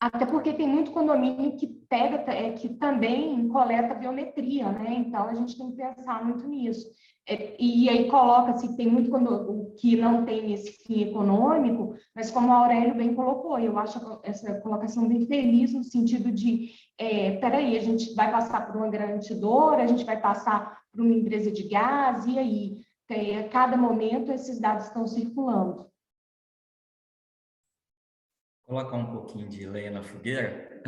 Até porque tem muito condomínio que pega, que também coleta biometria, né? Então, a gente tem que pensar muito nisso. E aí coloca-se, tem muito que não tem esse fim econômico, mas como o Aurélio bem colocou, eu acho essa colocação bem feliz no sentido de, peraí, a gente vai passar por uma garantidora, a gente vai passar por uma empresa de gás, e aí? A cada momento esses dados estão circulando. Colocar um pouquinho de lenha na fogueira,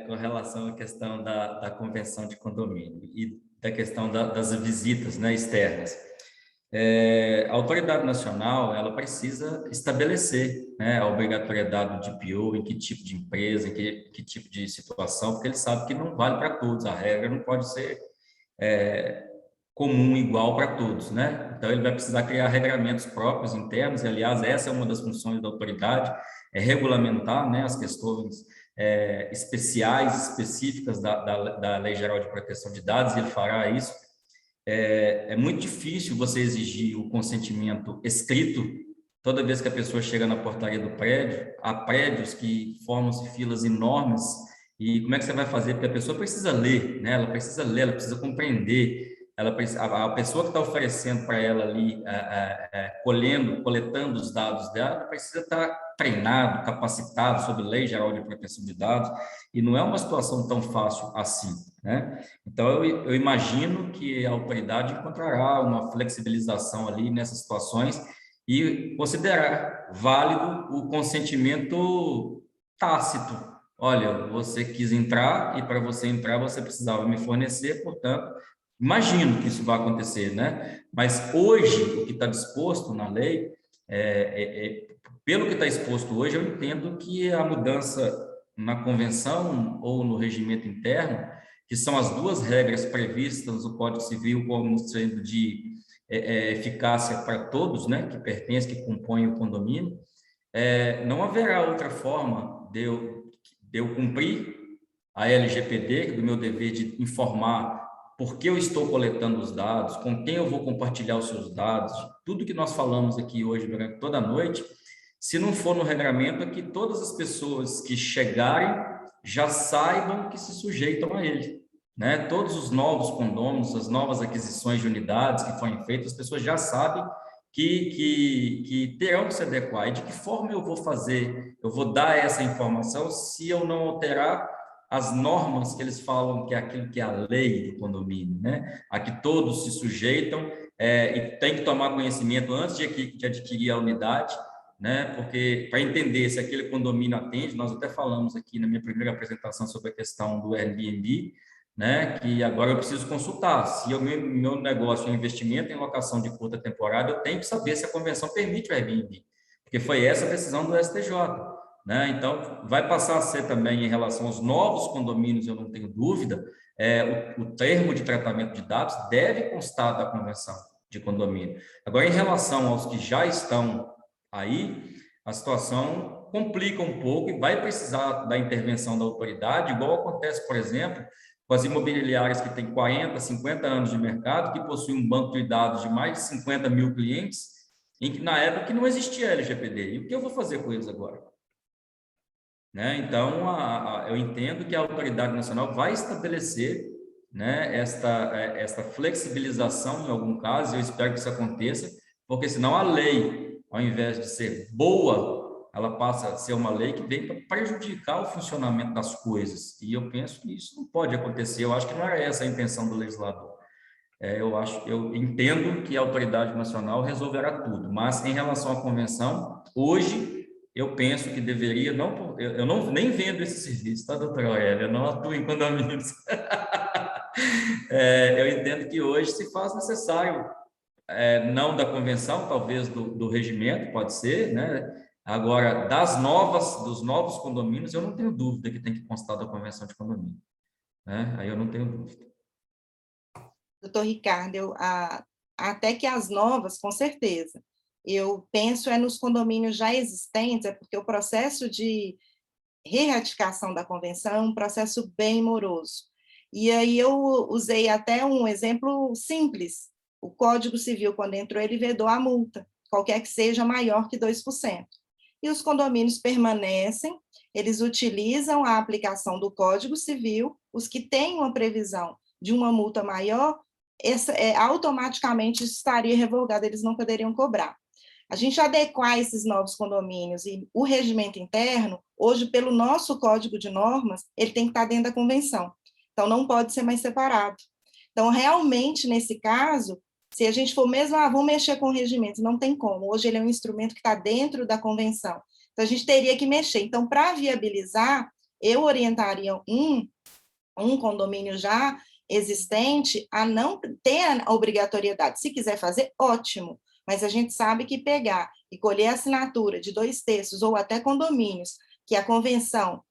com relação à questão da convenção de condomínio e da questão das visitas, né, externas. A autoridade nacional, ela precisa estabelecer, né, a obrigatoriedade do DPO, em que tipo de empresa, em que tipo de situação, porque ele sabe que não vale para todos, a regra não pode ser comum, igual para todos, né? Então, ele vai precisar criar regramentos próprios, internos, e, aliás, essa é uma das funções da autoridade, regulamentar, né, as questões especiais, específicas da Lei Geral de Proteção de Dados, e ele fará isso. É muito difícil você exigir o consentimento escrito toda vez que a pessoa chega na portaria do prédio. Há prédios que formam-se filas enormes, e como é que você vai fazer? Porque a pessoa precisa ler, né? Ela precisa ler, ela precisa compreender. A pessoa que está oferecendo para ela ali, coletando os dados dela, precisa estar treinado, capacitado sobre Lei Geral de Proteção de Dados, e não é uma situação tão fácil assim, né? Então, eu imagino que a autoridade encontrará uma flexibilização ali nessas situações e considerar válido o consentimento tácito. Olha, você quis entrar, e para você entrar você precisava me fornecer, portanto, imagino que isso vai acontecer, né? Mas hoje, o que está disposto na lei, pelo que está exposto hoje, eu entendo que a mudança na convenção ou no regimento interno, que são as duas regras previstas no Código Civil como sendo de eficácia para todos, né, que pertencem, que compõem o condomínio, não haverá outra forma de eu cumprir a LGPD, do meu dever de informar por que eu estou coletando os dados, com quem eu vou compartilhar os seus dados, tudo que nós falamos aqui hoje durante toda a noite, se não for no regramento, é que todas as pessoas que chegarem já saibam que se sujeitam a ele, né? Todos os novos condôminos, as novas aquisições de unidades que forem feitas, as pessoas já sabem que terão que se adequar. E de que forma eu vou fazer, eu vou dar essa informação se eu não alterar as normas que eles falam que é aquilo que é a lei do condomínio, né? A que todos se sujeitam, e tem que tomar conhecimento antes de adquirir a unidade, né? Porque para entender se aquele condomínio atende, nós até falamos aqui na minha primeira apresentação sobre a questão do Airbnb, né? Que agora eu preciso consultar se o meu negócio é investimento em locação de curta temporada, eu tenho que saber se a convenção permite o Airbnb, porque foi essa a decisão do STJ, né? Então vai passar a ser também em relação aos novos condomínios, eu não tenho dúvida, o termo de tratamento de dados deve constar da convenção de condomínio. Agora, em relação aos que já estão aí, a situação complica um pouco e vai precisar da intervenção da autoridade, igual acontece, por exemplo, com as imobiliárias que têm 40, 50 anos de mercado, que possuem um banco de dados de mais de 50 mil clientes, em que na época não existia LGPD. E o que eu vou fazer com eles agora? Né? Então, eu entendo que a autoridade nacional vai estabelecer, né, esta flexibilização em algum caso, e eu espero que isso aconteça, porque senão a lei, ao invés de ser boa, ela passa a ser uma lei que vem para prejudicar o funcionamento das coisas. E eu penso que isso não pode acontecer. Eu acho que não era essa a intenção do legislador. Eu entendo que a autoridade nacional resolverá tudo, mas em relação à convenção, hoje eu penso que deveria, eu não nem vendo esse serviço, tá, doutora Aurélia? Eu não atuo em condomínios. Eu entendo que hoje se faz necessário, não da convenção, talvez do regimento, pode ser, né? Agora, dos novos condomínios, eu não tenho dúvida que tem que constar da convenção de condomínio, né? Aí eu não tenho dúvida. Doutor Ricardo, até que as novas, com certeza. Eu penso nos condomínios já existentes, porque o processo de reratificação da convenção é um processo bem moroso. E aí eu usei até um exemplo simples. O Código Civil, quando entrou, ele vedou a multa, qualquer que seja maior que 2%. e os condomínios permanecem, eles utilizam a aplicação do Código Civil, os que têm uma previsão de uma multa maior, automaticamente estaria revogado, eles não poderiam cobrar. A gente adequar esses novos condomínios e o regimento interno, hoje, pelo nosso Código de Normas, ele tem que estar dentro da convenção. Então, não pode ser mais separado. Então, realmente, nesse caso, se a gente for mesmo, vamos mexer com o regimento, não tem como. Hoje ele é um instrumento que está dentro da convenção. Então, a gente teria que mexer. Então, para viabilizar, eu orientaria um condomínio já existente a não ter a obrigatoriedade. Se quiser fazer, ótimo. Mas a gente sabe que pegar e colher a assinatura de 2/3 ou até condomínios, que a convenção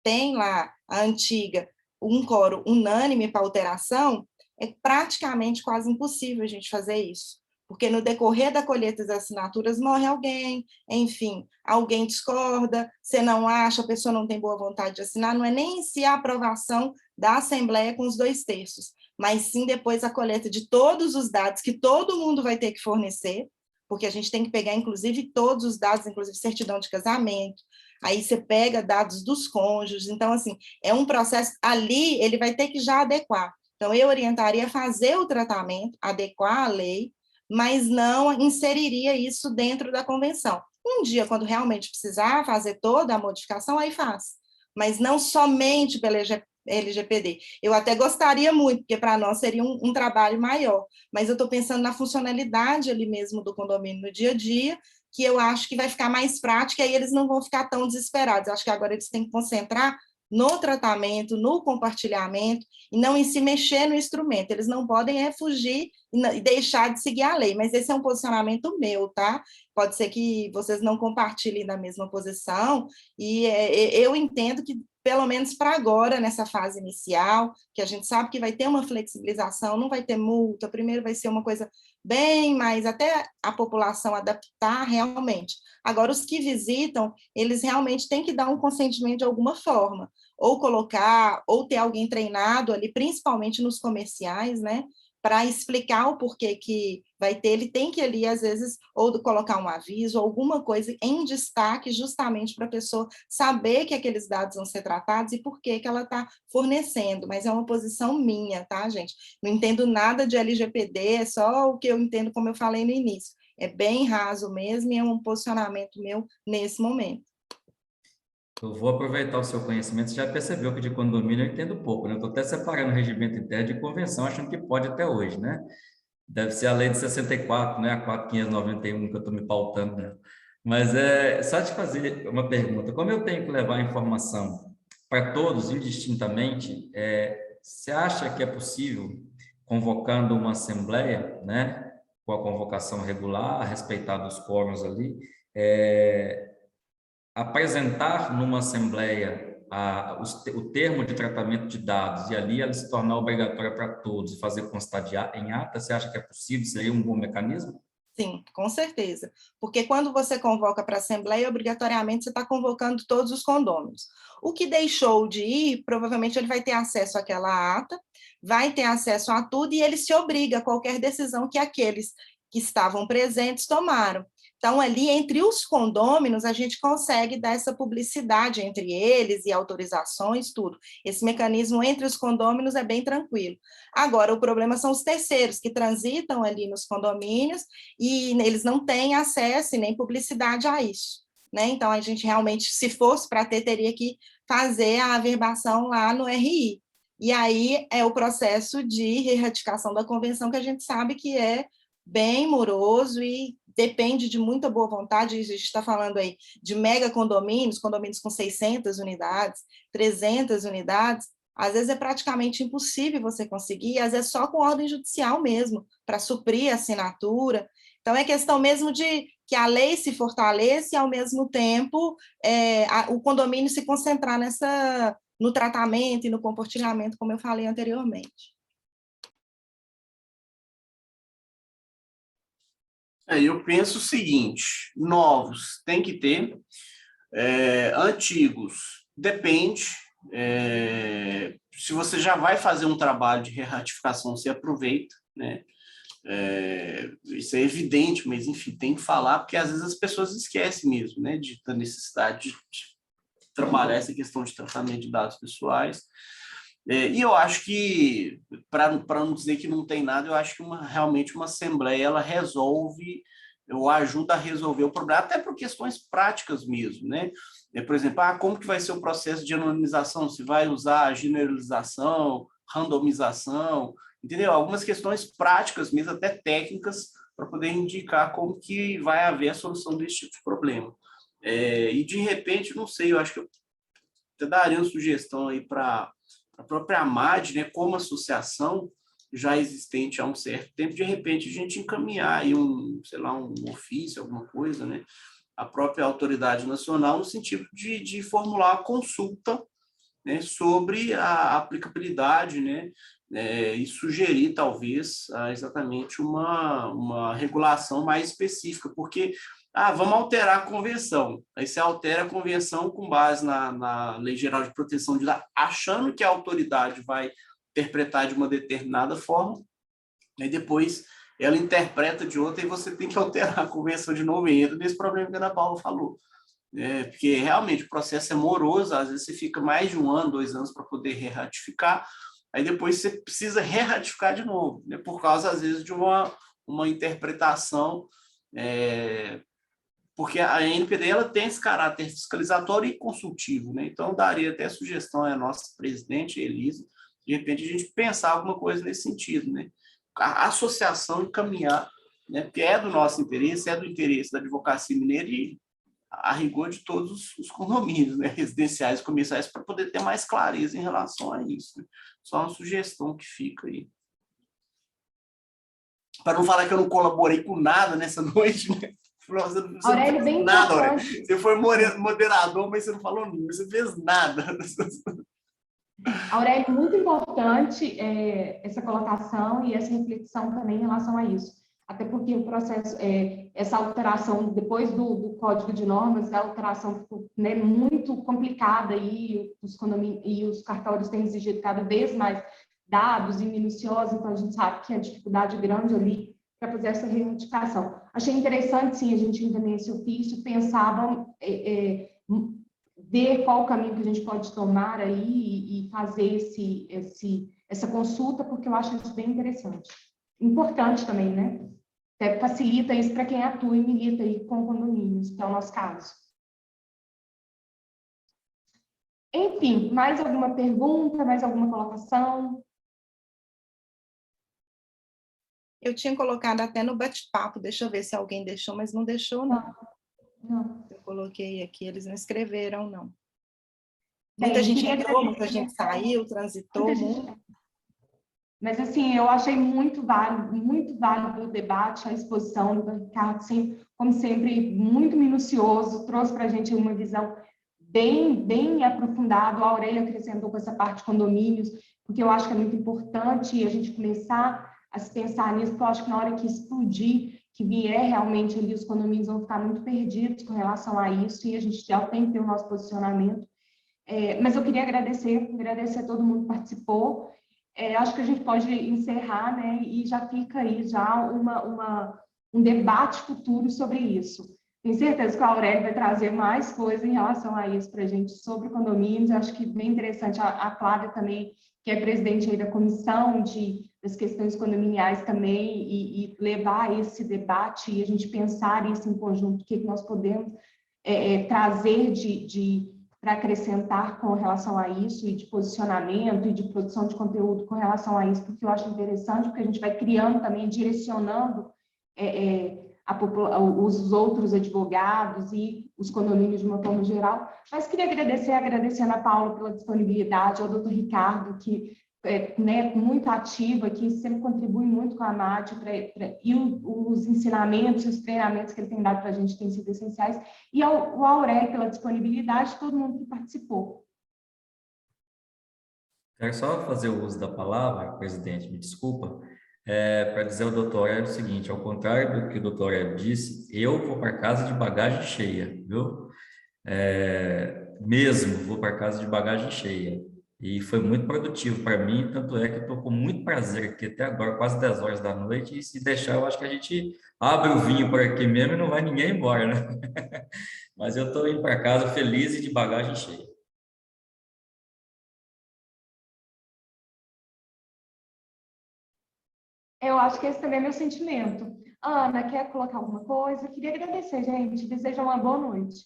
tem lá, a antiga, um quórum unânime para alteração, é praticamente quase impossível a gente fazer isso. Porque no decorrer da colheita das assinaturas morre alguém, enfim, alguém discorda, você não acha, a pessoa não tem boa vontade de assinar, não é nem em si a aprovação da Assembleia com os 2/3, mas sim depois a coleta de todos os dados que todo mundo vai ter que fornecer, porque a gente tem que pegar, inclusive, todos os dados, inclusive certidão de casamento, aí você pega dados dos cônjuges, então, assim, é um processo, ali ele vai ter que já adequar. Então, eu orientaria a fazer o tratamento, adequar a lei, mas não inseriria isso dentro da convenção. Um dia, quando realmente precisar fazer toda a modificação, aí faz, mas não somente pela LGPD. Eu até gostaria muito, porque para nós seria um trabalho maior, mas eu estou pensando na funcionalidade ali mesmo do condomínio no dia a dia, que eu acho que vai ficar mais prática, e aí eles não vão ficar tão desesperados. Eu acho que agora eles têm que concentrar no tratamento, no compartilhamento, e não em se mexer no instrumento. Eles não podem fugir e deixar de seguir a lei, mas esse é um posicionamento meu, tá? Pode ser que vocês não compartilhem da mesma posição, e eu entendo que, pelo menos para agora, nessa fase inicial, que a gente sabe que vai ter uma flexibilização, não vai ter multa, primeiro vai ser uma coisa bem mais, até a população adaptar realmente. Agora, os que visitam, eles realmente têm que dar um consentimento de alguma forma, ou colocar, ou ter alguém treinado ali, principalmente nos comerciais, né, para explicar o porquê que vai ter, ele tem que ali, às vezes, ou colocar um aviso, alguma coisa em destaque, justamente para a pessoa saber que aqueles dados vão ser tratados e por que ela está fornecendo, mas é uma posição minha, tá, gente? Não entendo nada de LGPD, é só o que eu entendo, como eu falei no início. É bem raso mesmo e é um posicionamento meu nesse momento. Eu vou aproveitar o seu conhecimento. Você já percebeu que de condomínio eu entendo pouco, né? Eu estou até separando o regimento interno de convenção, achando que pode até hoje, né? Deve ser a lei de 64, né? A 4.591 que eu estou me pautando, né? Mas só te fazer uma pergunta. Como eu tenho que levar a informação para todos indistintamente, você acha que é possível, convocando uma assembleia, né? Com a convocação regular, respeitado os quórums ali, apresentar numa assembleia o termo de tratamento de dados e ali ela se tornar obrigatória para todos e fazer constar em ata, você acha que é possível? Seria um bom mecanismo? Sim, com certeza. Porque quando você convoca para a assembleia, obrigatoriamente você está convocando todos os condôminos. O que deixou de ir, provavelmente ele vai ter acesso àquela ata, vai ter acesso a tudo e ele se obriga a qualquer decisão que aqueles que estavam presentes tomaram. Então, ali, entre os condôminos, a gente consegue dar essa publicidade entre eles e autorizações, tudo. Esse mecanismo entre os condôminos é bem tranquilo. Agora, o problema são os terceiros que transitam ali nos condomínios e eles não têm acesso e nem publicidade a isso, né? Então, a gente realmente, se fosse para ter, teria que fazer a averbação lá no RI. E aí é o processo de ratificação da convenção, que a gente sabe que é bem moroso e depende de muita boa vontade. A gente está falando aí de mega condomínios com 600 unidades, 300 unidades, às vezes é praticamente impossível você conseguir, às vezes só com ordem judicial mesmo, para suprir a assinatura. Então, é questão mesmo de que a lei se fortaleça e, ao mesmo tempo, o condomínio se concentrar no tratamento e no compartilhamento, como eu falei anteriormente. Eu penso o seguinte, novos tem que ter, antigos depende, se você já vai fazer um trabalho de reratificação, você aproveita, né? Isso é evidente, mas, enfim, tem que falar, porque às vezes as pessoas esquecem mesmo, né, da necessidade de trabalhar essa questão de tratamento de dados pessoais. E eu acho que, para não dizer que não tem nada, eu acho que realmente uma assembleia ela resolve, ou ajuda a resolver o problema, até por questões práticas mesmo, né? Por exemplo, como que vai ser o processo de anonimização? Se vai usar generalização, randomização, entendeu? Algumas questões práticas mesmo, até técnicas, para poder indicar como que vai haver a solução desse tipo de problema. E, de repente, não sei, eu acho que eu até daria uma sugestão aí para a própria AMAD, né, como associação já existente há um certo tempo, de repente a gente encaminhar aí sei lá, um ofício, alguma coisa, né, a própria autoridade nacional, no sentido de formular uma consulta, né, sobre a aplicabilidade, né, e sugerir, talvez, exatamente uma regulação mais específica, porque vamos alterar a convenção. Aí você altera a convenção com base na Lei Geral de Proteção de Dados, achando que a autoridade vai interpretar de uma determinada forma, e depois ela interpreta de outra e você tem que alterar a convenção de novo, e entra nesse problema que a Ana Paula falou. Porque realmente o processo é moroso, às vezes você fica mais de 1 ano, 2 anos para poder reratificar, aí depois você precisa reratificar de novo, né, por causa, às vezes, de uma interpretação, porque a NPD ela tem esse caráter fiscalizatório e consultivo, né? Então, daria até sugestão à nossa presidente, Elisa, de repente a gente pensar alguma coisa nesse sentido, né? A associação encaminhar, né? Porque é do nosso interesse, é do interesse da advocacia mineira e a rigor de todos os condomínios, né, residenciais e comerciais, para poder ter mais clareza em relação a isso, né? Só uma sugestão que fica aí. Para não falar que eu não colaborei com nada nessa noite, né? Você não Aurélio, fez bem nada, importante. Aurélio. Você foi moderador, mas você não falou nada, você fez nada. Aurélio, muito importante essa colocação e essa reflexão também em relação a isso. Até porque o processo, essa alteração, depois do Código de Normas, a alteração ficou, né, muito complicada e os cartórios têm exigido cada vez mais dados e minuciosos, então a gente sabe que a dificuldade grande ali para fazer essa reivindicação. Achei interessante, sim, a gente ainda nesse ofício pensava ver qual o caminho que a gente pode tomar aí e fazer essa consulta, porque eu acho isso bem interessante. Importante também, né? Até facilita isso para quem atua e milita aí com condomínios, que é o nosso caso. Enfim, mais alguma pergunta, mais alguma colocação? Eu tinha colocado até no bate-papo, deixa eu ver se alguém deixou, mas não deixou, não. Não. Eu coloquei aqui, eles não escreveram, não. Bem, Muita gente entrou, muita gente saiu, transitou muito. Mas, assim, eu achei muito válido o debate, a exposição do Ricardo, assim, como sempre, muito minucioso, trouxe para a gente uma visão bem aprofundada. A Aurélia acrescentou com essa parte de condomínios, porque eu acho que é muito importante a gente começar a se pensar nisso, porque eu acho que na hora que explodir, que vier realmente ali, os condomínios vão ficar muito perdidos com relação a isso, e a gente já tem que ter o nosso posicionamento. Mas eu queria agradecer a todo mundo que participou. Acho que a gente pode encerrar, né, e já fica aí já um debate futuro sobre isso. Tenho certeza que a Aurélia vai trazer mais coisas em relação a isso para a gente, sobre condomínios. Acho que bem interessante a Flávia também, que é presidente aí da comissão das questões condominiais também, e levar esse debate e a gente pensar isso em conjunto, o que nós podemos trazer para acrescentar com relação a isso, e de posicionamento e de produção de conteúdo com relação a isso, porque eu acho interessante, porque a gente vai criando também, direcionando os outros advogados e os condomínios de uma forma geral. Mas queria agradecer a Ana Paula pela disponibilidade, ao doutor Ricardo, que né, muito ativo aqui, sempre contribui muito com a AMAD, e os ensinamentos, os treinamentos que ele tem dado para a gente têm sido essenciais, e ao Aurélio pela disponibilidade, todo mundo que participou. Quero só fazer o uso da palavra, presidente, me desculpa, para dizer ao doutor Aurélio o seguinte: ao contrário do que o doutor Aurélio disse, eu vou para casa de bagagem cheia, viu? Mesmo vou para casa de bagagem cheia. e foi muito produtivo para mim, tanto é que eu estou com muito prazer aqui até agora, quase 10 horas da noite, e se deixar, eu acho que a gente abre o vinho por aqui mesmo e não vai ninguém embora, né? Mas eu estou indo para casa feliz e de bagagem cheia. Eu acho que esse também é meu sentimento. Ana, quer colocar alguma coisa? Queria agradecer, gente. Desejo uma boa noite.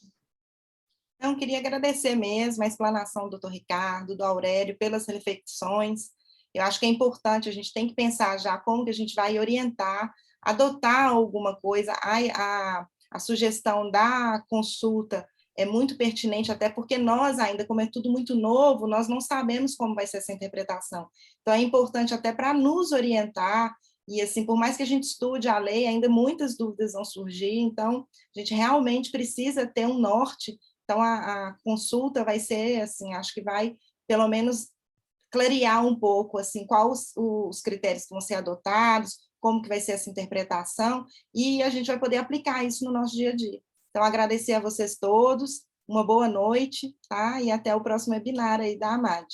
Então, queria agradecer mesmo a explanação do Dr. Ricardo, do Aurélio, pelas reflexões. Eu acho que é importante, a gente tem que pensar já como que a gente vai orientar, adotar alguma coisa. A sugestão da consulta é muito pertinente, até porque nós ainda, como é tudo muito novo, nós não sabemos como vai ser essa interpretação. Então, é importante até para nos orientar, e assim, por mais que a gente estude a lei, ainda muitas dúvidas vão surgir, então, a gente realmente precisa ter um norte. Então, a consulta vai ser, assim, acho que vai, pelo menos, clarear um pouco, assim, quais os critérios que vão ser adotados, como que vai ser essa interpretação, e a gente vai poder aplicar isso no nosso dia a dia. Então, agradecer a vocês todos, uma boa noite, tá? E até o próximo webinar aí da AMAD.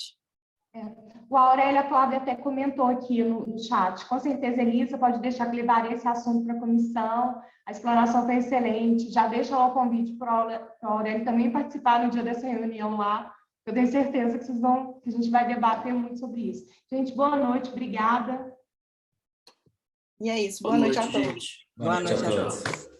O Aurélio, a Flávia até comentou aqui no chat. Com certeza, Elisa, pode deixar que levarei esse assunto para a comissão. A explanação foi excelente. Já deixa lá o convite para o Aurélio também participar no dia dessa reunião lá. Eu tenho certeza que que a gente vai debater muito sobre isso. Gente, boa noite, obrigada. E é isso, boa noite a todos. Boa noite a todos.